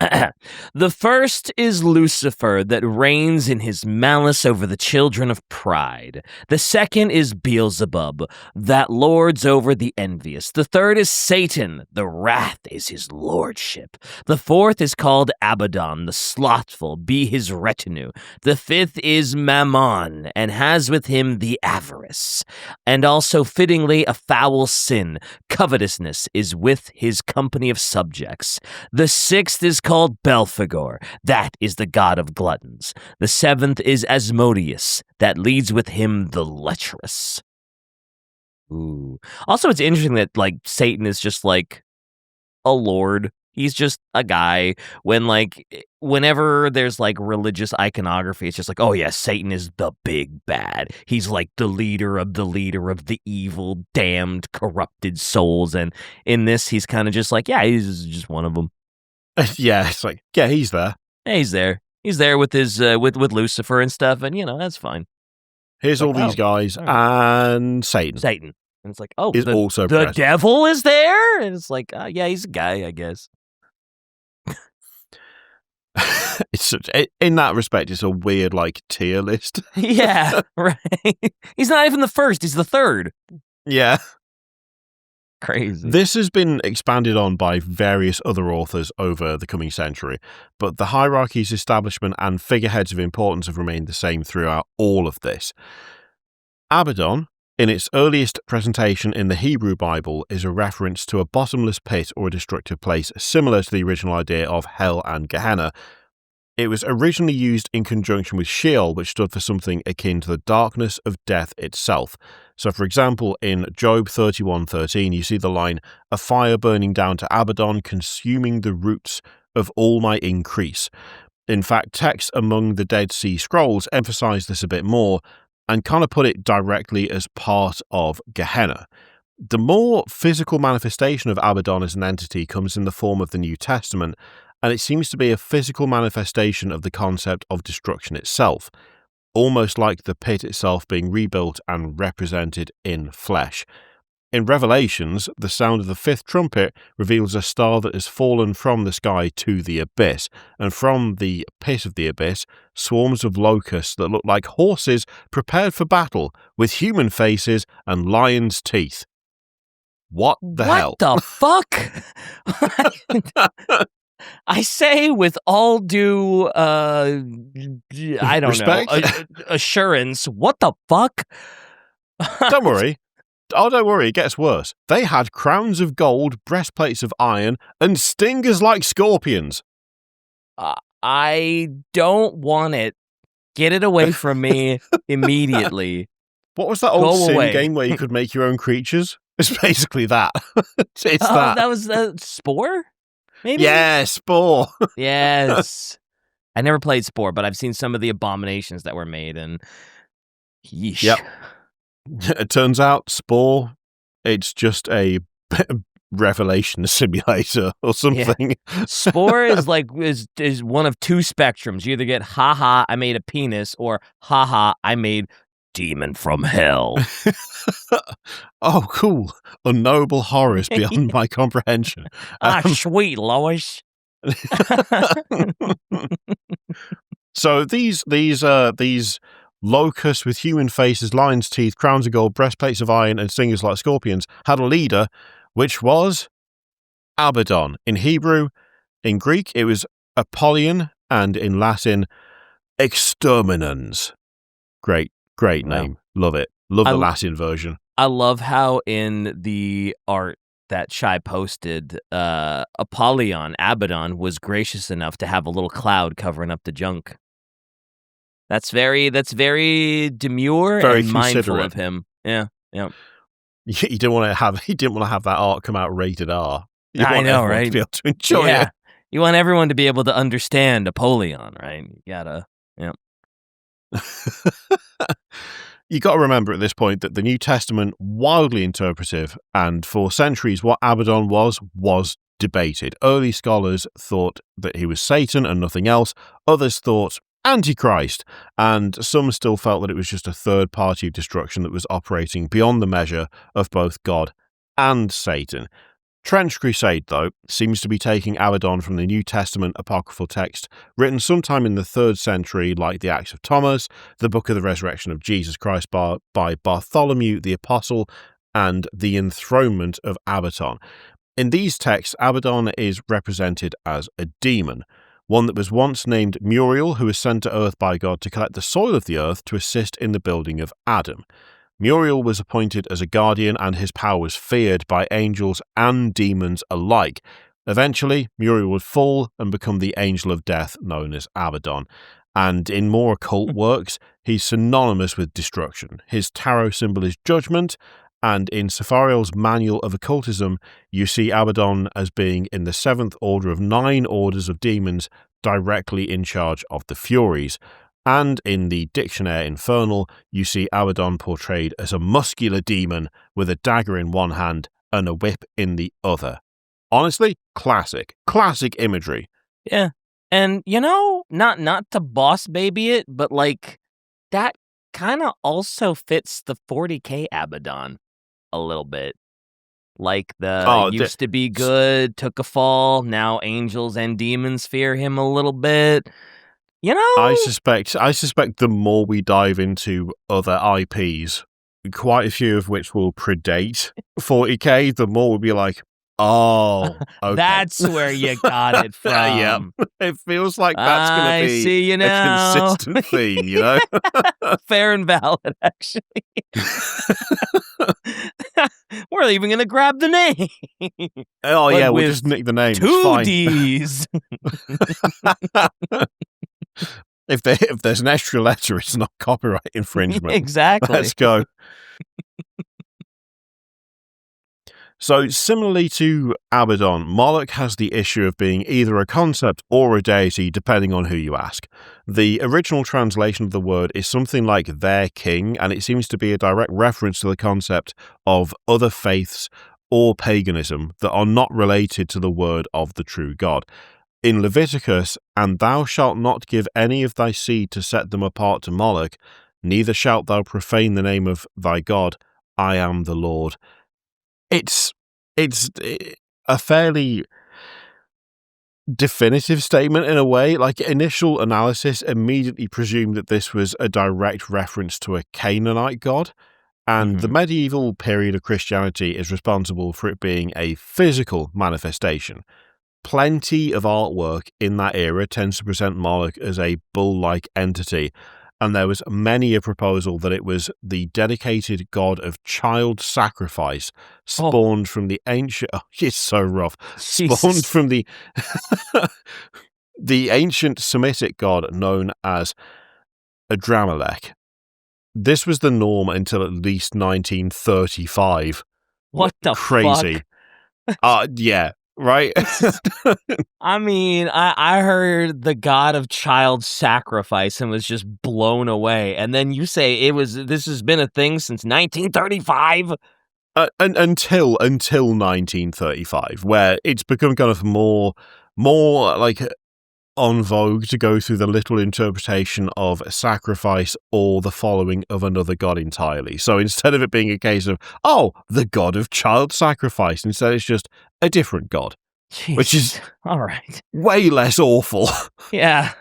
The first is Lucifer, that reigns in his malice over the children of pride. The second is Beelzebub, that lords over the envious. The third is Satan, the wrath is his lordship. The fourth is called Abaddon, the slothful, be his retinue. The fifth is Mammon, and has with him the avarice. And also fittingly a foul sin, covetousness, is with his company of subjects. The sixth is called Belphegor, that is the god of gluttons. The seventh is Asmodeus, that leads with him the lecherous. Ooh. Also, it's interesting that, Satan is just, a lord. He's just a guy. Whenever there's, religious iconography, it's just oh, yeah, Satan is the big bad. He's, the leader of the evil, damned, corrupted souls. And in this, he's kind of just yeah, he's just one of them. Yeah, it's he's there. Yeah, he's there. He's there with his with Lucifer and stuff, and that's fine. Here's all these guys, and Satan. Satan, and it's is also the present. devil is there, and it's yeah, he's a guy, I guess. It's in that respect, it's a weird tier list. Yeah, right. He's not even the first; he's the third. Yeah. Crazy. This has been expanded on by various other authors over the coming century, but the hierarchies, establishment, and figureheads of importance have remained the same throughout all of this. Abaddon, in its earliest presentation in the Hebrew Bible, is a reference to a bottomless pit or a destructive place, similar to the original idea of hell and Gehenna. It was originally used in conjunction with Sheol, which stood for something akin to the darkness of death itself. So, for example, in Job 31:13, you see the line, "A fire burning down to Abaddon, consuming the roots of all my increase." In fact, texts among the Dead Sea Scrolls emphasize this a bit more and kind of put it directly as part of Gehenna. The more physical manifestation of Abaddon as an entity comes in the form of the New Testament, and it seems to be a physical manifestation of the concept of destruction itself, almost like the pit itself being rebuilt and represented in flesh. In Revelations, the sound of the fifth trumpet reveals a star that has fallen from the sky to the abyss, and from the pit of the abyss, swarms of locusts that look like horses prepared for battle, with human faces and lions' teeth. What the hell? What the fuck? I say with all due, I don't Respect? know, assurance, what the fuck? Don't worry. Oh, don't worry, it gets worse. They had crowns of gold, breastplates of iron, and stingers like scorpions. I don't want it. Get it away from me immediately. What was that old Go sim away. game where you could make your own creatures? It's basically that. It's that. That was Spore? Maybe? Yeah, Spore. Yes. I never played Spore, but I've seen some of the abominations that were made, and yeesh. Yep. It turns out Spore, it's just a revelation simulator or something. Yeah. Spore is like is one of two spectrums. You either get haha, I made a penis, or haha, I made demon from hell. Oh, cool. Unknowable horrors beyond my comprehension. Sweet Lois. So these locusts with human faces, lions' teeth, crowns of gold, breastplates of iron, and stingers like scorpions had a leader, which was Abaddon. In Hebrew, in Greek, it was Apollyon, and in Latin, Exterminans. Great name. Love it. Love the Latin version. I love how in the art that Shai posted, Apollyon, Abaddon, was gracious enough to have a little cloud covering up the junk. That's very demure Very and mindful considerate of him. Yeah. He didn't want to have that art come out rated R. I know, right? To be able to enjoy it. You want everyone to be able to understand Apollyon, right? You gotta, yeah. You got to remember at this point that the New Testament, wildly interpretive, and for centuries what Abaddon was debated. Early scholars thought that he was Satan and nothing else. Others thought Antichrist, and some still felt that it was just a third party of destruction that was operating beyond the measure of both God and Satan. Trench Crusade, though, seems to be taking Abaddon from the New Testament apocryphal text written sometime in the 3rd century, like the Acts of Thomas, the Book of the Resurrection of Jesus Christ by Bartholomew the Apostle, and the Enthronement of Abaddon. In these texts, Abaddon is represented as a demon, one that was once named Muriel, who was sent to earth by God to collect the soil of the earth to assist in the building of Adam. Muriel was appointed as a guardian, and his power was feared by angels and demons alike. Eventually, Muriel would fall and become the angel of death known as Abaddon. And in more occult works, he's synonymous with destruction. His tarot symbol is judgment, and in Safariel's Manual of Occultism, you see Abaddon as being in the 7th order of 9 orders of demons directly in charge of the Furies. And in the Dictionary Infernal, you see Abaddon portrayed as a muscular demon with a dagger in one hand and a whip in the other. Honestly, classic imagery. Yeah. And, not to boss baby it, but, that kind of also fits the 40K Abaddon a little bit. Used to be good, took a fall, now angels and demons fear him a little bit. I suspect the more we dive into other IPs, quite a few of which will predate 40K, the more we'll be like, oh, okay. That's where you got it from. Yeah, it feels like that's going to be a consistent theme, Fair and valid, actually. We're even going to grab the name. Oh, yeah, we'll just nick the name. 2 Ds. If there's an extra letter, it's not copyright infringement. Exactly. Let's go. So, similarly to Abaddon, Moloch has the issue of being either a concept or a deity, depending on who you ask. The original translation of the word is something like their king, and it seems to be a direct reference to the concept of other faiths or paganism that are not related to the word of the true God. In Leviticus, "And thou shalt not give any of thy seed to set them apart to Moloch, neither shalt thou profane the name of thy God. I am the Lord." It's a fairly definitive statement in a way. Like, initial analysis immediately presumed that this was a direct reference to a Canaanite god, and the medieval period of Christianity is responsible for it being a physical manifestation. Plenty of artwork in that era tends to present Moloch as a bull-like entity, and there was many a proposal that it was the dedicated god of child sacrifice, spawned from the ancient... Oh, it's so rough. Jesus. Spawned from the the ancient Semitic god known as Adramelech. This was the norm until at least 1935. What the Crazy. fuck? Yeah. Right? I mean, I heard the god of child sacrifice and was just blown away. And then you say this has been a thing since 1935? Until 1935, where it's become kind of more like on vogue to go through the literal interpretation of sacrifice or the following of another god entirely. So instead of it being a case of, oh, the god of child sacrifice, instead it's just a different god. Jesus. Which is all right. Way less awful. Yeah.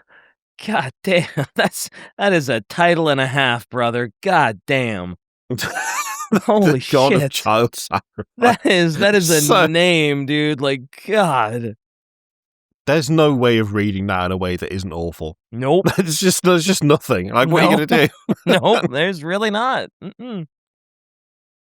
God damn. That is a title and a half, brother. God damn. Holy the god shit. of child sacrifice. That is a name, dude. Like, God. There's no way of reading that in a way that isn't awful. Nope. There's just nothing. Like, what are you going to do? Nope, there's really not.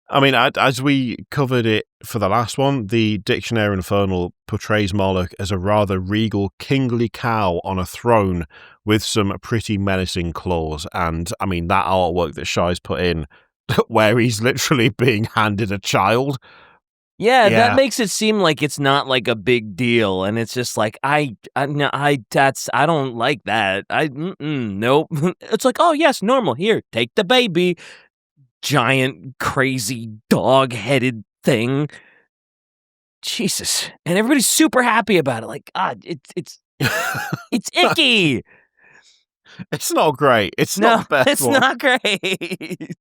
I mean, as we covered it for the last one, the Dictionary Infernal portrays Moloch as a rather regal, kingly cow on a throne with some pretty menacing claws. And, I mean, that artwork that Shai's put in, where he's literally being handed a child... Yeah, that makes it seem like it's not like a big deal, and it's just like I don't like that. Nope. It's like, oh yes, normal. Here, take the baby. Giant, crazy, dog-headed thing. Jesus, and everybody's super happy about it. Like, God, it's icky. It's not great. It's not the best. It's not great.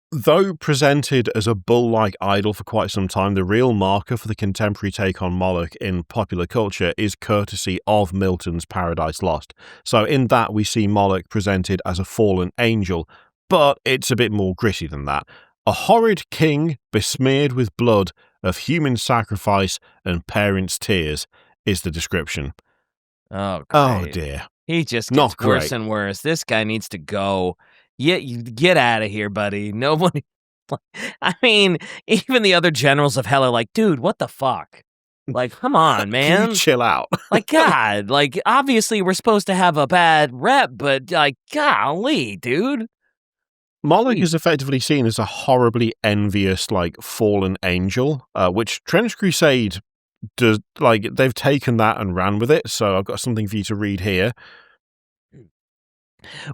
Though presented as a bull-like idol for quite some time, the real marker for the contemporary take on Moloch in popular culture is courtesy of Milton's Paradise Lost. So in that we see Moloch presented as a fallen angel, but it's a bit more gritty than that. A horrid king besmeared with blood of human sacrifice and parents' tears is the description. Oh, great. Oh dear. He just gets worse and worse. This guy needs to go. You get out of here, buddy. Nobody. I mean, even the other generals of hell are like, dude, what the fuck? Like, come on, man. Can you chill out? Like, God, like, obviously we're supposed to have a bad rep, but, like, golly, dude. Moloch is effectively seen as a horribly envious, like, fallen angel, which Trench Crusade does, like, they've taken that and ran with it, so I've got something for you to read here.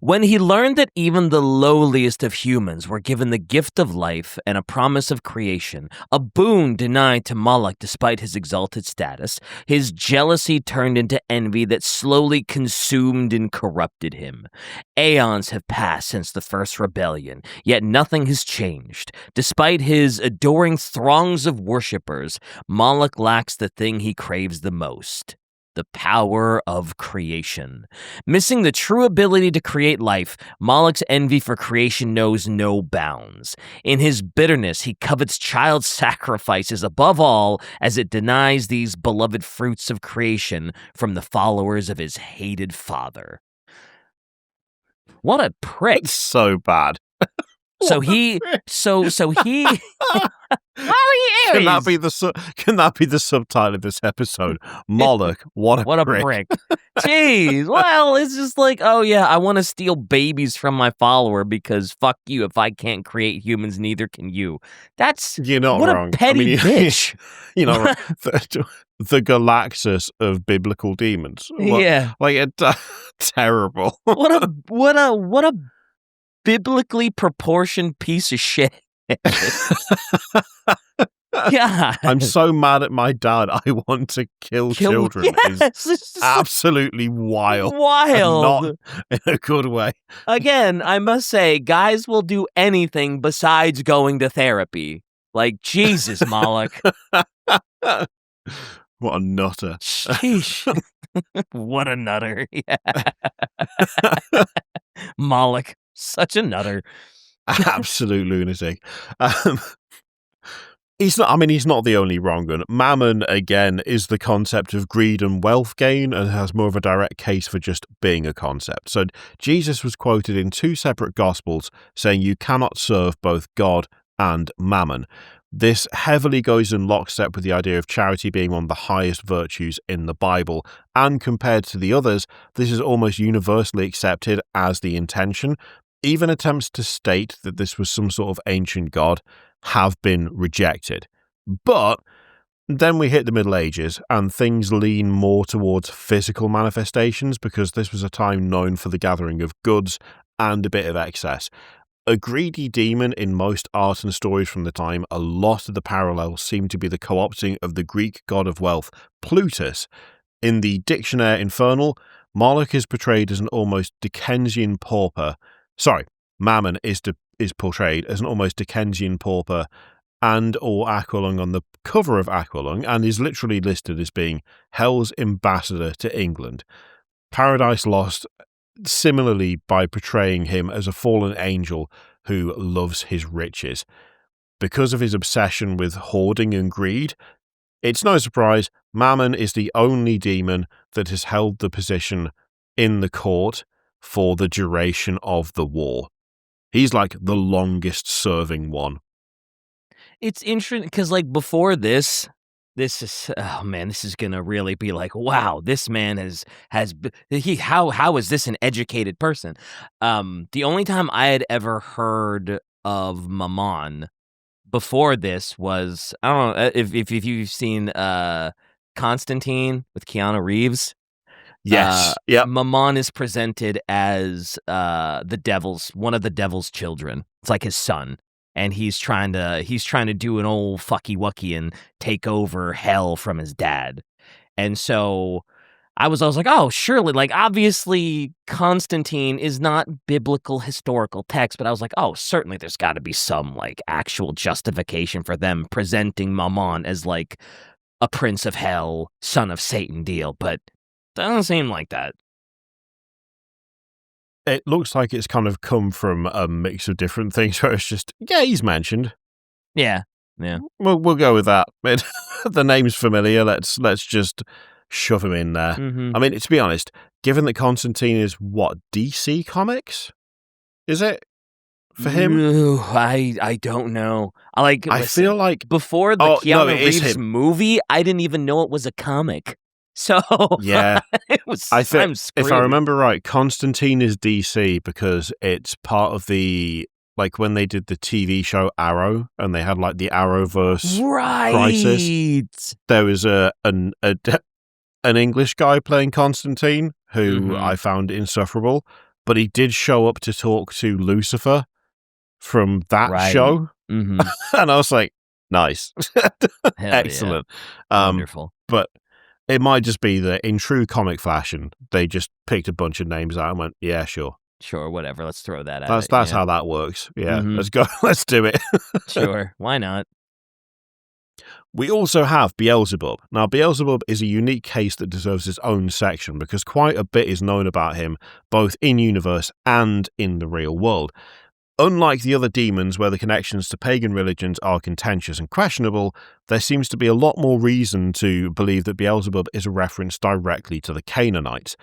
When he learned that even the lowliest of humans were given the gift of life and a promise of creation, a boon denied to Moloch despite his exalted status, his jealousy turned into envy that slowly consumed and corrupted him. Aeons have passed since the first rebellion, yet nothing has changed. Despite his adoring throngs of worshippers, Moloch lacks the thing he craves the most: the power of creation. Missing the true ability to create life, Moloch's envy for creation knows no bounds. In his bitterness, he covets child sacrifices above all, as it denies these beloved fruits of creation from the followers of his hated father. What a prick. It's so bad. So he. Can that be the subtitle of this episode? Moloch, what a prick. Jeez. Well, it's just like, oh yeah, I want to steal babies from my follower because fuck you. If I can't create humans, neither can you. You're not what wrong. A petty bitch. You know, the Galaxus of biblical demons. Yeah. Like terrible. What a biblically proportioned piece of shit. Yeah, I'm so mad at my dad. I want to kill children. Yes, it's absolutely wild. Wild. Not in a good way. Again, I must say, guys will do anything besides going to therapy. Like, Jesus, Moloch. What a nutter. Sheesh. What a nutter. Yeah. Moloch, such a nutter. Absolute lunatic. He's not the only wrong one. Mammon, again, is the concept of greed and wealth gain and has more of a direct case for just being a concept. So Jesus was quoted in 2 separate Gospels saying you cannot serve both God and mammon. This heavily goes in lockstep with the idea of charity being one of the highest virtues in the Bible, and compared to the others, this is almost universally accepted as the intention. Even attempts to state that this was some sort of ancient god have been rejected. But then we hit the Middle Ages and things lean more towards physical manifestations because this was a time known for the gathering of goods and a bit of excess. A greedy demon in most art and stories from the time, a lot of the parallels seem to be the co-opting of the Greek god of wealth, Plutus. In the Dictionary Infernal, Moloch is portrayed as an almost Dickensian pauper. Mammon is portrayed as an almost Dickensian pauper and or Aqualung on the cover of Aqualung, and is literally listed as being Hell's ambassador to England. Paradise Lost similarly by portraying him as a fallen angel who loves his riches. Because of his obsession with hoarding and greed, it's no surprise Mammon is the only demon that has held the position in the court for the duration of the war. He's like the longest serving one. It's interesting because, like, before this is, oh man, this is gonna really be like, wow, this man how is this an educated person? The only time I had ever heard of Mammon before this was, I don't know if you've seen Constantine with Keanu Reeves. Yes. Yep. Mammon is presented as one of the devil's children. It's like his son, and he's trying to do an old fucky wucky and take over hell from his dad. And so I was like, oh, surely, like, obviously Constantine is not biblical historical text, but I was like, oh, certainly there's got to be some like actual justification for them presenting Mammon as like a prince of hell, son of Satan deal, but doesn't seem like that. It looks like it's kind of come from a mix of different things where it's just, yeah, he's mentioned. Yeah. We'll go with that. The name's familiar. Let's just shove him in there. Mm-hmm. I mean, to be honest, given that Constantine is what, DC Comics? Is it? For him? Ooh, I don't know. I feel like before the Keanu Reeves movie, I didn't even know it was a comic. So yeah, I'm screwed. If I remember right, Constantine is DC because it's part of the, like, when they did the TV show Arrow and they had like the Arrowverse crisis. There was an English guy playing Constantine who I found insufferable, but he did show up to talk to Lucifer from that show, and I was like, nice, excellent, wonderful. But it might just be that in true comic fashion, they just picked a bunch of names out and went, yeah, sure, whatever. Let's throw that out. That's how that works. Yeah, let's go. Let's do it. Sure, why not? We also have Beelzebub. Now, Beelzebub is a unique case that deserves its own section because quite a bit is known about him, both in-universe and in the real world. Unlike the other demons where the connections to pagan religions are contentious and questionable, there seems to be a lot more reason to believe that Beelzebub is a reference directly to the Canaanites.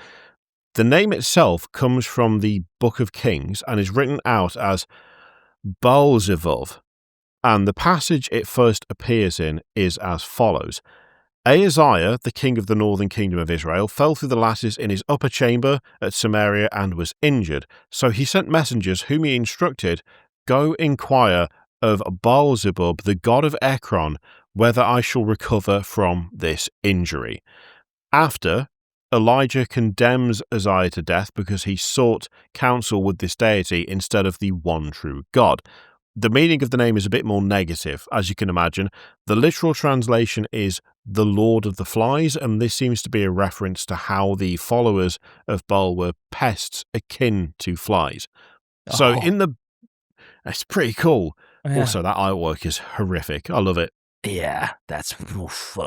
The name itself comes from the Book of Kings and is written out as Beelzebub. And the passage it first appears in is as follows. Ahaziah, the king of the northern kingdom of Israel, fell through the lattice in his upper chamber at Samaria and was injured. So he sent messengers whom he instructed, Go inquire of Beelzebub, the god of Ekron, whether I shall recover from this injury. After, Elijah condemns Ahaziah to death because he sought counsel with this deity instead of the one true God. The meaning of the name is a bit more negative, as you can imagine. The literal translation is the Lord of the Flies, and this seems to be a reference to how the followers of Baal were pests akin to flies. So it's pretty cool. Yeah. Also, that artwork is horrific. I love it. Yeah, that's... Oof.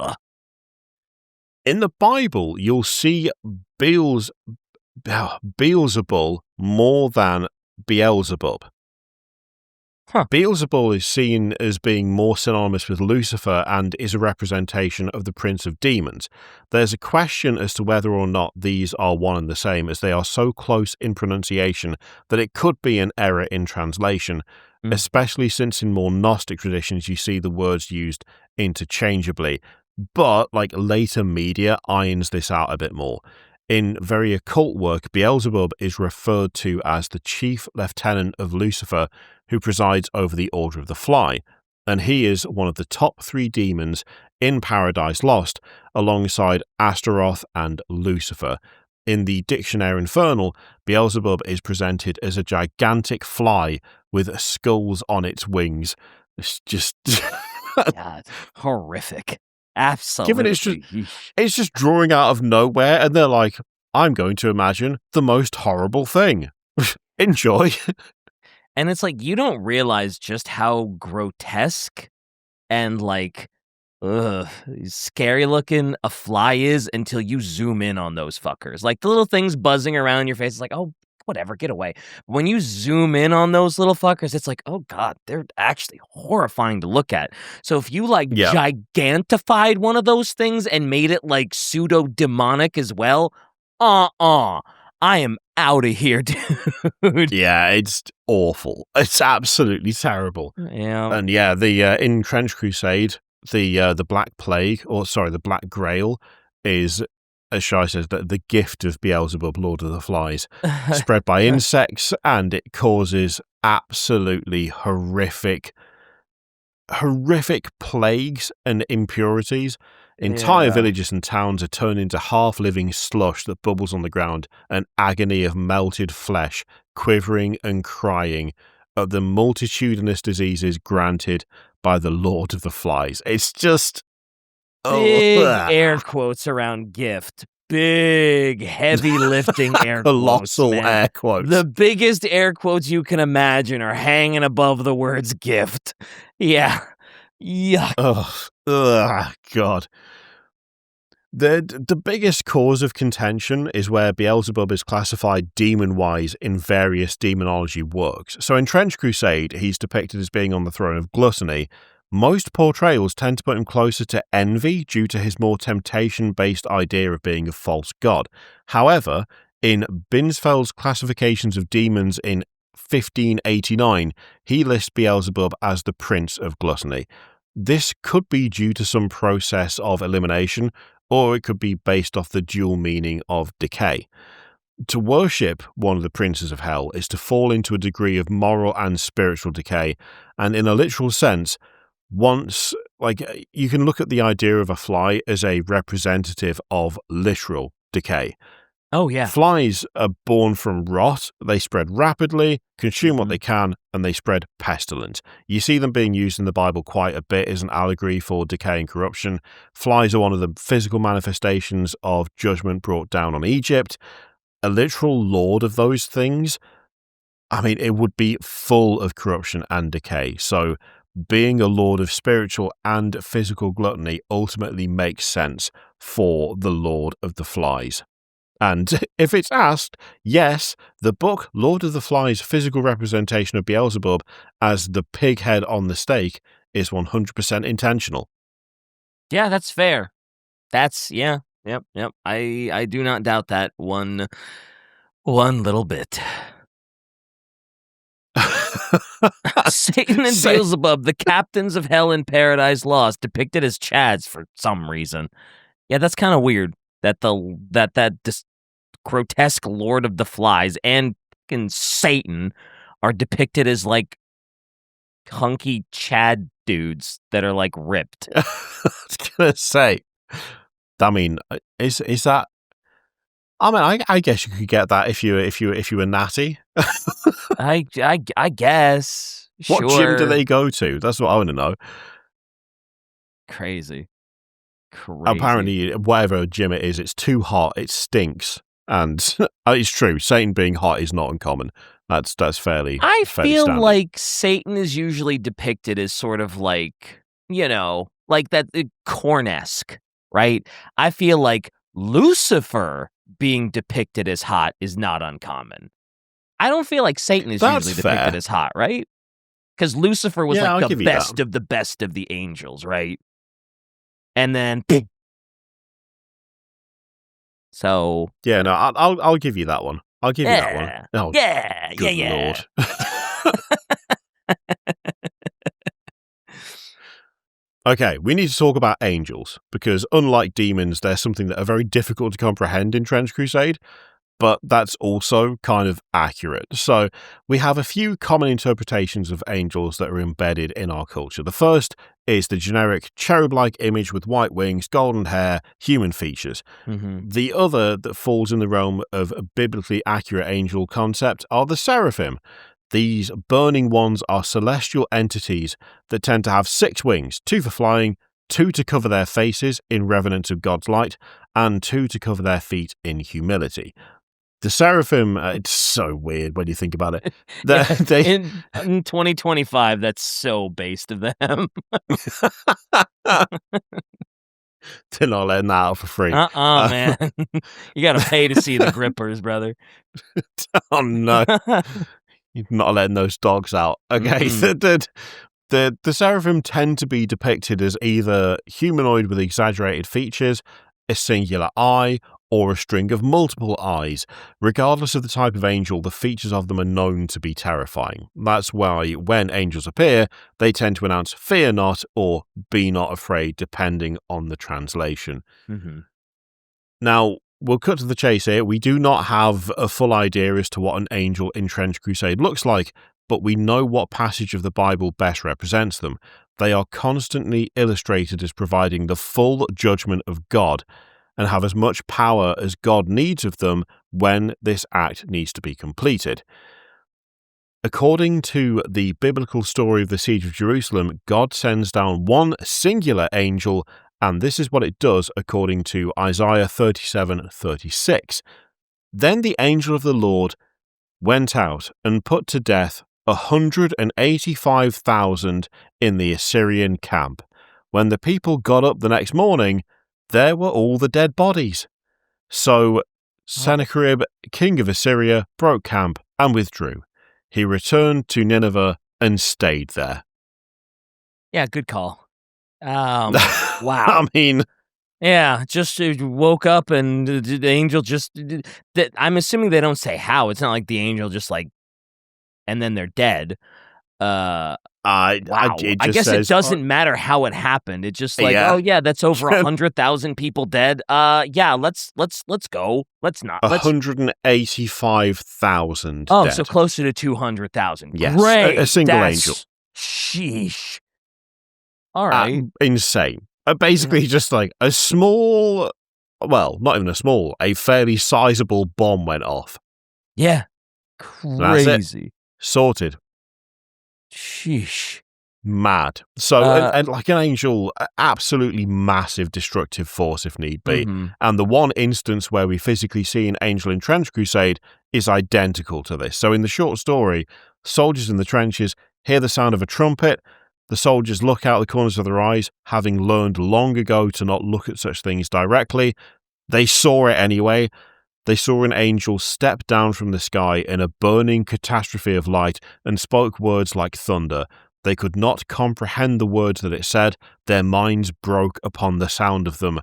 In the Bible, you'll see Beelzebul more than Beelzebub. Huh. Beelzebul is seen as being more synonymous with Lucifer and is a representation of the prince of demons. There's a question as to whether or not these are one and the same, as they are so close in pronunciation that it could be an error in translation, especially since in more Gnostic traditions you see the words used interchangeably. But later media irons this out a bit more. In very occult work, Beelzebub is referred to as the chief lieutenant of Lucifer, who presides over the Order of the Fly, and he is one of the top 3 demons in Paradise Lost, alongside Astaroth and Lucifer. In the dictionary Infernal, Beelzebub is presented as a gigantic fly with skulls on its wings. It's just... God, horrific. Absolutely. Given it's just drawing out of nowhere, and they're like, I'm going to imagine the most horrible thing. Enjoy. And it's you don't realize just how grotesque and scary looking a fly is until you zoom in on those fuckers. The little things buzzing around your face, it's oh, whatever, get away. When you zoom in on those little fuckers, it's oh God, they're actually horrifying to look at. So if you gigantified one of those things and made it pseudo demonic as well, I am out of here, dude. Yeah, it's awful. It's absolutely terrible. Yeah. And yeah, in Trench Crusade, the Black Plague, the Black Grail, is, as Shai says, the gift of Beelzebub, Lord of the Flies, spread by insects, and it causes absolutely horrific plagues and impurities. Entire villages and towns are turned into half-living slush that bubbles on the ground, an agony of melted flesh, quivering and crying at the multitudinous diseases granted by the Lord of the Flies. It's just... Big air quotes around gift. Big, heavy lifting air quotes. Colossal air quotes. The biggest air quotes you can imagine are hanging above the words gift. Yeah. Yuck. Oh, God. The biggest cause of contention is where Beelzebub is classified demon-wise in various demonology works. So in Trench Crusade, he's depicted as being on the throne of gluttony. Most portrayals tend to put him closer to envy due to his more temptation-based idea of being a false god. However, in Binsfeld's classifications of demons in 1589, he lists Beelzebub as the prince of gluttony. This could be due to some process of elimination, or it could be based off the dual meaning of decay. To worship one of the princes of hell is to fall into a degree of moral and spiritual decay, and in a literal sense, you can look at the idea of a fly as a representative of literal decay. Oh, yeah. Flies are born from rot, they spread rapidly, consume what they can, and they spread pestilence. You see them being used in the Bible quite a bit as an allegory for decay and corruption. Flies are one of the physical manifestations of judgment brought down on Egypt. A literal lord of those things, it would be full of corruption and decay. So being a lord of spiritual and physical gluttony ultimately makes sense for the Lord of the Flies. And if it's asked, yes, the book Lord of the Flies' physical representation of Beelzebub as the pig head on the stake is 100% intentional. Yeah, that's fair. That's, yeah, yep. I do not doubt that one little bit. Satan and Beelzebub, the captains of hell and paradise lost, depicted as Chads for some reason. Yeah, that's kind of weird that this grotesque Lord of the Flies and Satan are depicted as like hunky Chad dudes that are like ripped. I was gonna say, I mean, is that? I mean, I guess you could get that if you were natty. I guess. What gym do they go to? That's what I want to know. Crazy. Apparently, whatever gym it is, it's too hot. It stinks, and it's true. Satan being hot is not uncommon. That's fairly. I feel standard. like Satan is usually depicted as sort of like, like that corn-esque, right? I feel like Lucifer being depicted as hot is not uncommon. I don't feel like Satan is usually depicted as hot, right? Because Lucifer was like the best of the angels, right? And then, so yeah, no, I'll give you that one. I'll give you that one. Oh, yeah. Lord. Okay, we need to talk about angels, because unlike demons, they're something that are very difficult to comprehend in Trench Crusade, but that's also kind of accurate. So we have a few common interpretations of angels that are embedded in our culture. The first is the generic cherub-like image with white wings, golden hair, human features. Mm-hmm. The other that falls in the realm of a biblically accurate angel concept are the seraphim. These burning ones are celestial entities that tend to have 6 wings, 2 for flying, 2 to cover their faces in reverence of God's light, and 2 to cover their feet in humility. The seraphim, it's so weird when you think about it. In 2025, that's so based of them. They're not letting that out for free. Man. You got to pay to see the grippers, brother. Oh, no. You're not letting those dogs out. Okay, the seraphim tend to be depicted as either humanoid with exaggerated features, a singular eye, or a string of multiple eyes. Regardless of the type of angel, the features of them are known to be terrifying. That's why when angels appear, they tend to announce "fear not" or "be not afraid," depending on the translation. Mm-hmm. Now, we'll cut to the chase here. We do not have a full idea as to what an angel in Trench Crusade looks like, but we know what passage of the Bible best represents them. They are constantly illustrated as providing the full judgment of God and have as much power as God needs of them when this act needs to be completed. According to the biblical story of the Siege of Jerusalem, God sends down one singular angel, and this is what it does according to Isaiah 37:36. Then the angel of the Lord went out and put to death 185,000 in the Assyrian camp. When the people got up the next morning, there were all the dead bodies. So Sennacherib, king of Assyria, broke camp and withdrew. He returned to Nineveh and stayed there. Yeah, good call. Wow. I mean, yeah, just woke up and the angel just. I'm assuming they don't say how. It's not like the angel just like, and then they're dead. Wow. I guess it doesn't matter how it happened. It's just like, oh yeah, that's over 100,000 people dead. Yeah, let's go. Let's not. 185,000. Oh, dead. So closer to 200,000. Yes, Great. a single angel. Sheesh. All right. Insane. Basically, just like a small, well, not even a small, a fairly sizable bomb went off. Yeah. Crazy. That's it. Sorted. Sheesh. Mad. So, and like an angel, absolutely massive destructive force if need be. Mm-hmm. And the one instance where we physically see an angel in Trench Crusade is identical to this. So in the short story, soldiers in the trenches hear the sound of a trumpet. The soldiers look out the corners of their eyes, having learned long ago to not look at such things directly. They saw it anyway. They saw an angel step down from the sky in a burning catastrophe of light and spoke words like thunder. They could not comprehend the words that it said. Their minds broke upon the sound of them.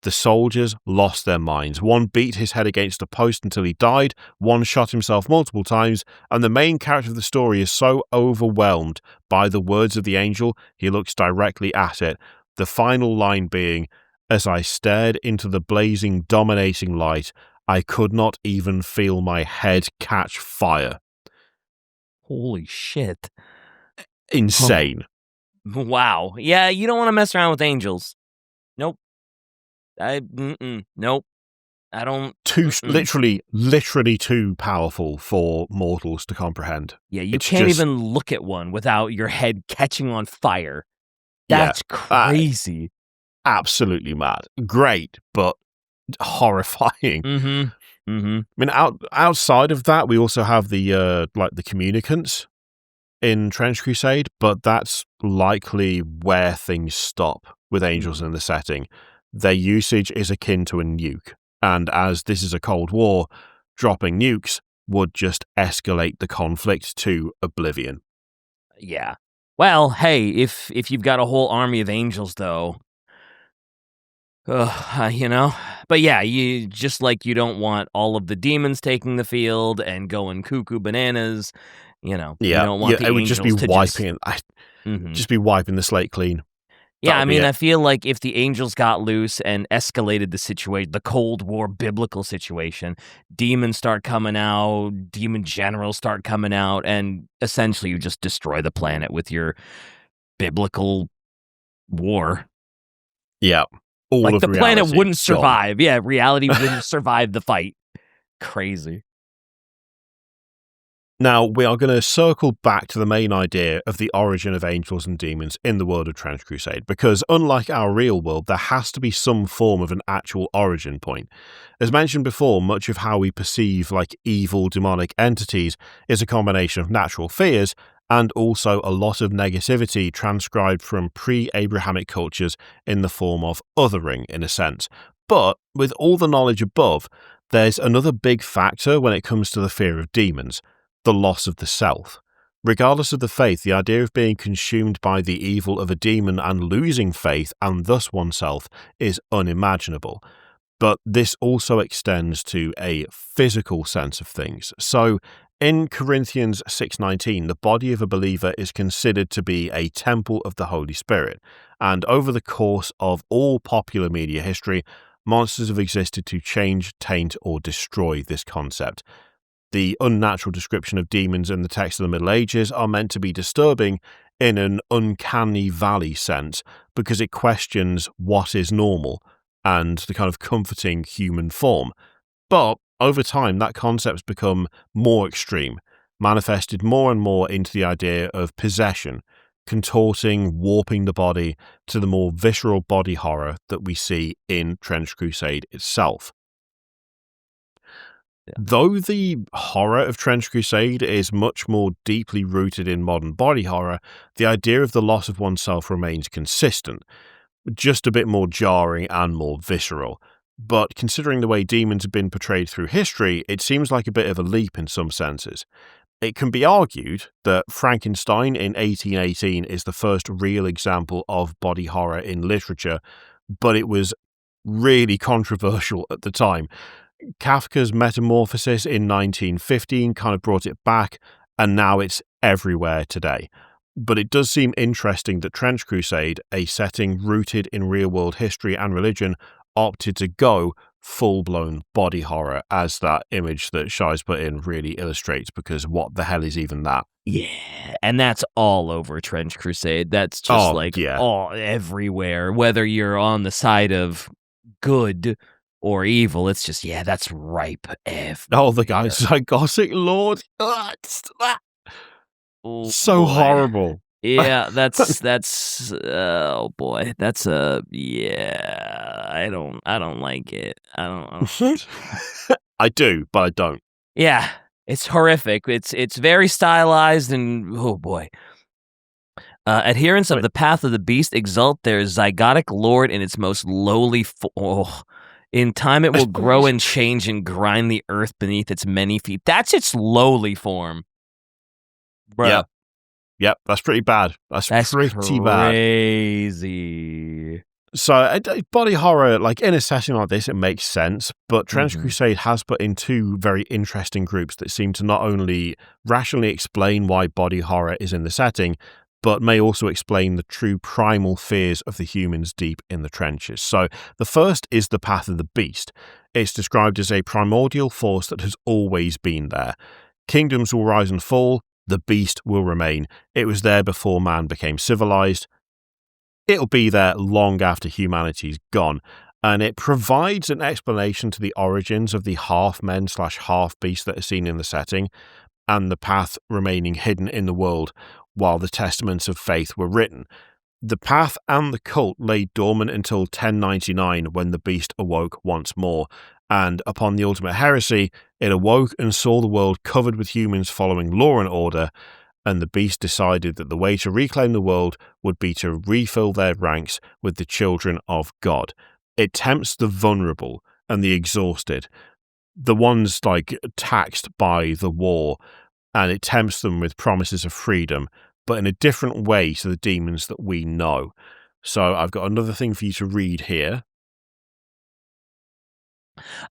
The soldiers lost their minds. One beat his head against a post until he died, one shot himself multiple times, and the main character of the story is so overwhelmed by the words of the angel, he looks directly at it. The final line being, "As I stared into the blazing, dominating light, I could not even feel my head catch fire." Holy shit. Insane. Oh. Wow. Yeah, you don't want to mess around with angels. Nope. Nope. I don't. Literally too powerful for mortals to comprehend. Yeah, you can't even look at one without your head catching on fire. That's crazy. Absolutely mad. Great, but horrifying. Mm-hmm. Mm-hmm. I mean, outside of that, we also have the communicants in Trench Crusade, but that's likely where things stop with angels in the setting. Their usage is akin to a nuke, and as this is a Cold War, dropping nukes would just escalate the conflict to oblivion. Yeah. Well, hey, if you've got a whole army of angels, though, but yeah, you don't want all of the demons taking the field and going cuckoo bananas. You don't want the it would angels just be wiping. Just be wiping the slate clean. Yeah, I mean, I feel like if the angels got loose and escalated the situation, the Cold War biblical situation, demons start coming out, demon generals start coming out, and essentially you just destroy the planet with your biblical war. Yeah. All the planet wouldn't survive. Yeah, reality wouldn't survive the fight. Crazy. Now, we are going to circle back to the main idea of the origin of angels and demons in the world of Trench Crusade, because unlike our real world, there has to be some form of an actual origin point. As mentioned before, much of how we perceive evil demonic entities is a combination of natural fears and also a lot of negativity transcribed from pre-Abrahamic cultures in the form of othering, in a sense. But with all the knowledge above, there's another big factor when it comes to the fear of demons: the loss of the self. Regardless of the faith, the idea of being consumed by the evil of a demon and losing faith and thus oneself is unimaginable. But this also extends to a physical sense of things. So, in Corinthians 6:19, the body of a believer is considered to be a temple of the Holy Spirit, and over the course of all popular media history, monsters have existed to change, taint, or destroy this concept. The unnatural description of demons in the text of the Middle Ages are meant to be disturbing in an uncanny valley sense, because it questions what is normal and the kind of comforting human form. But over time, that concept's become more extreme, manifested more and more into the idea of possession, contorting, warping the body to the more visceral body horror that we see in Trench Crusade itself. Though the horror of Trench Crusade is much more deeply rooted in modern body horror, the idea of the loss of oneself remains consistent, just a bit more jarring and more visceral. But considering the way demons have been portrayed through history, it seems like a bit of a leap in some senses. It can be argued that Frankenstein in 1818 is the first real example of body horror in literature, but it was really controversial at the time. Kafka's Metamorphosis in 1915 kind of brought it back, and now it's everywhere today. But it does seem interesting that Trench Crusade, a setting rooted in real-world history and religion, opted to go full-blown body horror, as that image that Shai's put in really illustrates, because what the hell is even that? Yeah, and that's all over Trench Crusade. That's just all everywhere, whether you're on the side of good or evil. It's just, that's ripe everywhere. Oh, the guy's psychotic lord. So horrible. Yeah, that's oh boy. That's I don't like it. I don't I do, but I don't. Yeah, it's horrific. It's very stylized, and oh boy. Adherents of the path of the beast exalt their zygotic lord in its most lowly in time it will grow and change and grind the earth beneath its many feet. That's its lowly form. Bruh. Yep, that's pretty bad. That's pretty bad. Crazy. So body horror, like in a setting like this, it makes sense, but Trench Crusade has put in two very interesting groups that seem to not only rationally explain why body horror is in the setting, but may also explain the true primal fears of the humans deep in the trenches. So the first is the Path of the Beast. It's described as a primordial force that has always been there. Kingdoms will rise and fall, the beast will remain. It was there before man became civilized. It'll be there long after humanity's gone, and it provides an explanation to the origins of the half-men/half-beasts that are seen in the setting, and the path remaining hidden in the world while the testaments of faith were written. The path and the cult lay dormant until 1099 when the beast awoke once more, and upon the ultimate heresy, it awoke and saw the world covered with humans following law and order, and the beast decided that the way to reclaim the world would be to refill their ranks with the children of God. It tempts the vulnerable and the exhausted, the ones like taxed by the war, and it tempts them with promises of freedom, but in a different way to the demons that we know. So I've got another thing for you to read here.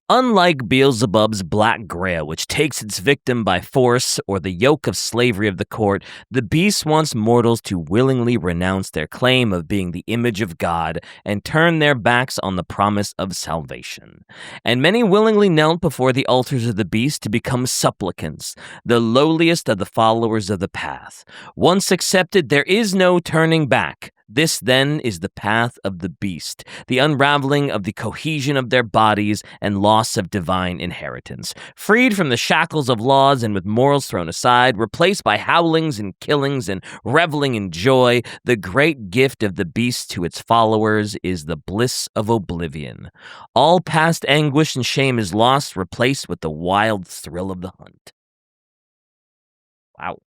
Unlike Beelzebub's Black Grail, which takes its victim by force or the yoke of slavery of the court, the beast wants mortals to willingly renounce their claim of being the image of God and turn their backs on the promise of salvation. And many willingly knelt before the altars of the beast to become supplicants, the lowliest of the followers of the path. Once accepted, there is no turning back. This, then, is the path of the beast, the unraveling of the cohesion of their bodies and loss of divine inheritance. Freed from the shackles of laws and with morals thrown aside, replaced by howlings and killings and reveling in joy, the great gift of the beast to its followers is the bliss of oblivion. All past anguish and shame is lost, replaced with the wild thrill of the hunt. Wow.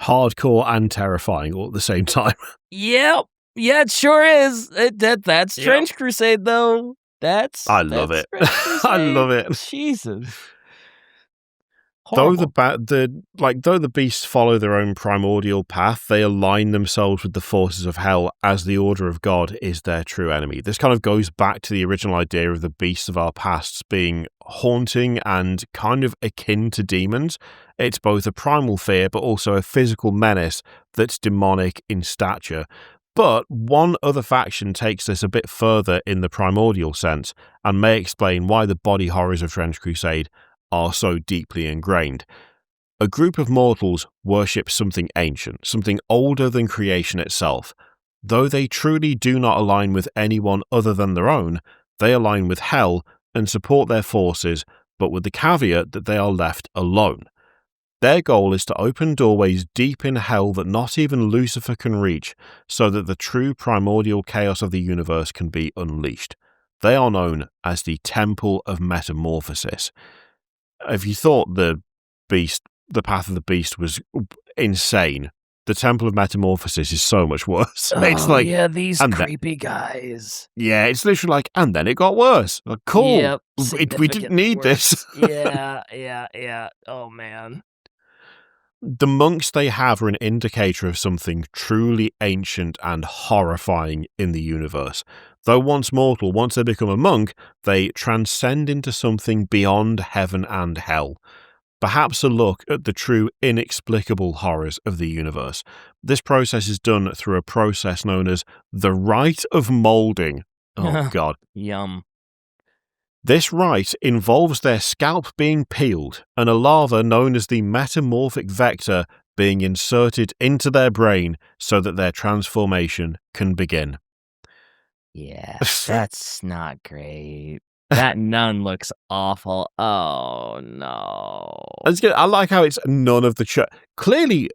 Hardcore and terrifying all at the same time. Yep. Yeah, it sure is. That's Trench Crusade, though. I love it. I love it. Jesus. Though the beasts follow their own primordial path, they align themselves with the forces of hell as the order of God is their true enemy. This kind of goes back to the original idea of the beasts of our pasts being haunting and kind of akin to demons. It's both a primal fear, but also a physical menace that's demonic in stature. But one other faction takes this a bit further in the primordial sense, and may explain why the body horrors of Trench Crusade are so deeply ingrained. A group of mortals worship something ancient, something older than creation itself. Though they truly do not align with anyone other than their own, they align with hell and support their forces, but with the caveat that they are left alone. Their goal is to open doorways deep in hell that not even Lucifer can reach, so that the true primordial chaos of the universe can be unleashed. They are known as the Temple of Metamorphosis. If you thought the Path of the Beast was insane, the Temple of Metamorphosis is so much worse. It's like, these creepy guys. Yeah, it's literally like, and then it got worse. Like, cool. Yep, We didn't need this. Yeah. Oh, man. The monks they have are an indicator of something truly ancient and horrifying in the universe. Though once mortal, once they become a monk, they transcend into something beyond heaven and hell. Perhaps a look at the true inexplicable horrors of the universe. This process is done through a process known as the rite of moulding. Oh, God. Yum. This rite involves their scalp being peeled and a larva known as the metamorphic vector being inserted into their brain so that their transformation can begin. Yeah, that's not great. That nun looks awful. Oh, no. I like how it's none of the church. Clearly,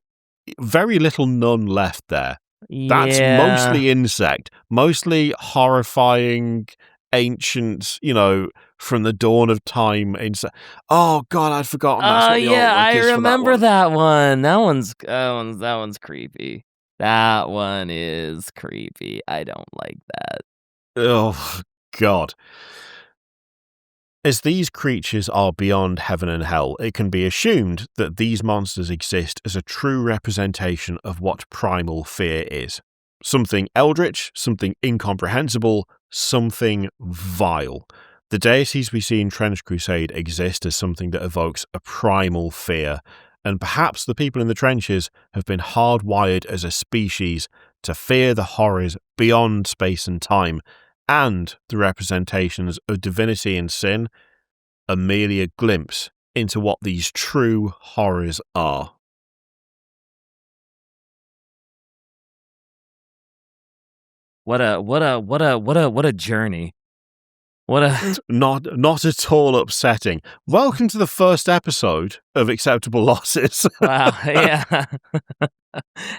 very little nun left there. That's mostly insect, mostly horrifying, ancient, from the dawn of time. Oh God, I'd forgotten. I remember that one. That one's creepy. That one is creepy. I don't like that. Oh God. As these creatures are beyond heaven and hell, it can be assumed that these monsters exist as a true representation of what primal fear is. something eldritch, something incomprehensible, something vile. The deities we see in Trench Crusade exist as something that evokes a primal fear, and perhaps the people in the trenches have been hardwired as a species to fear the horrors beyond space and time, and the representations of divinity and sin are merely a glimpse into what these true horrors are. What a journey. Not at all upsetting. Welcome to the first episode of Acceptable Losses. Wow, yeah.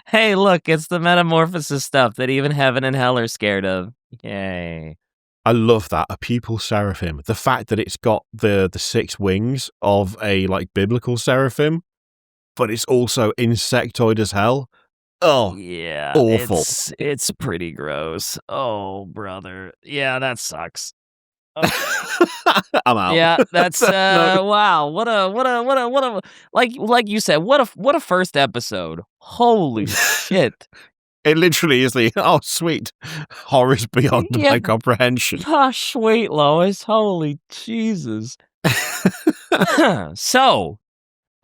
Hey, look, it's the metamorphosis stuff that even heaven and hell are scared of. Yay. I love that, a pupil seraphim. The fact that it's got the 6 wings of a biblical seraphim, but it's also insectoid as hell. Oh, yeah, awful. It's pretty gross. Oh, brother. Yeah, that sucks. I'm out. Yeah, that's wow. What a like you said, what a first episode. Holy shit. It literally is sweet. Horrors beyond my comprehension. Gosh, sweet, Lois. Holy Jesus. So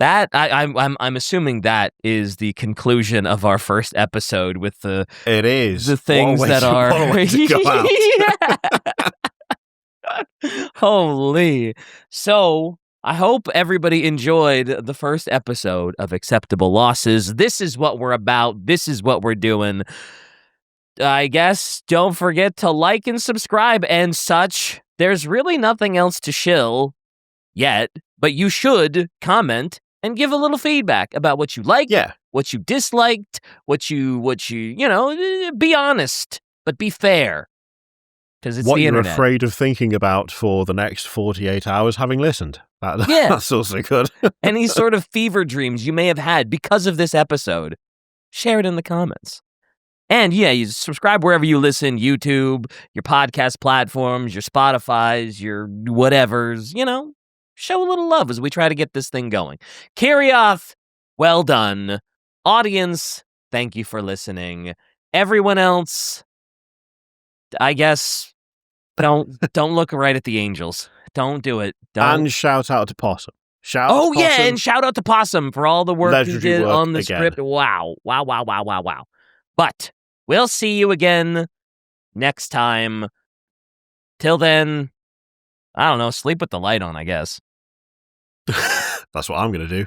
that I'm assuming that is the conclusion of our first episode with the things that are Holy. So I hope everybody enjoyed the first episode of Acceptable Losses. This is what we're about. This is what we're doing. I guess don't forget to like and subscribe and such. There's really nothing else to shill yet, but you should comment and give a little feedback about what you liked, what you disliked, what you be honest, but be fair. Because it's what the you're internet. Afraid of thinking about for the next 48 hours having listened. That's also good. Any sort of fever dreams you may have had because of this episode, share it in the comments. And you subscribe wherever you listen, YouTube, your podcast platforms, your Spotifys, your whatevers, show a little love as we try to get this thing going. Kirioth, well done. Audience, thank you for listening. Everyone else, I guess, don't look right at the angels. Don't do it. Don't. And shout out to Possum. And shout out to Possum for all the work he did on the script. Wow. But we'll see you again next time. Till then, I don't know, sleep with the light on, I guess. That's what I'm going to do.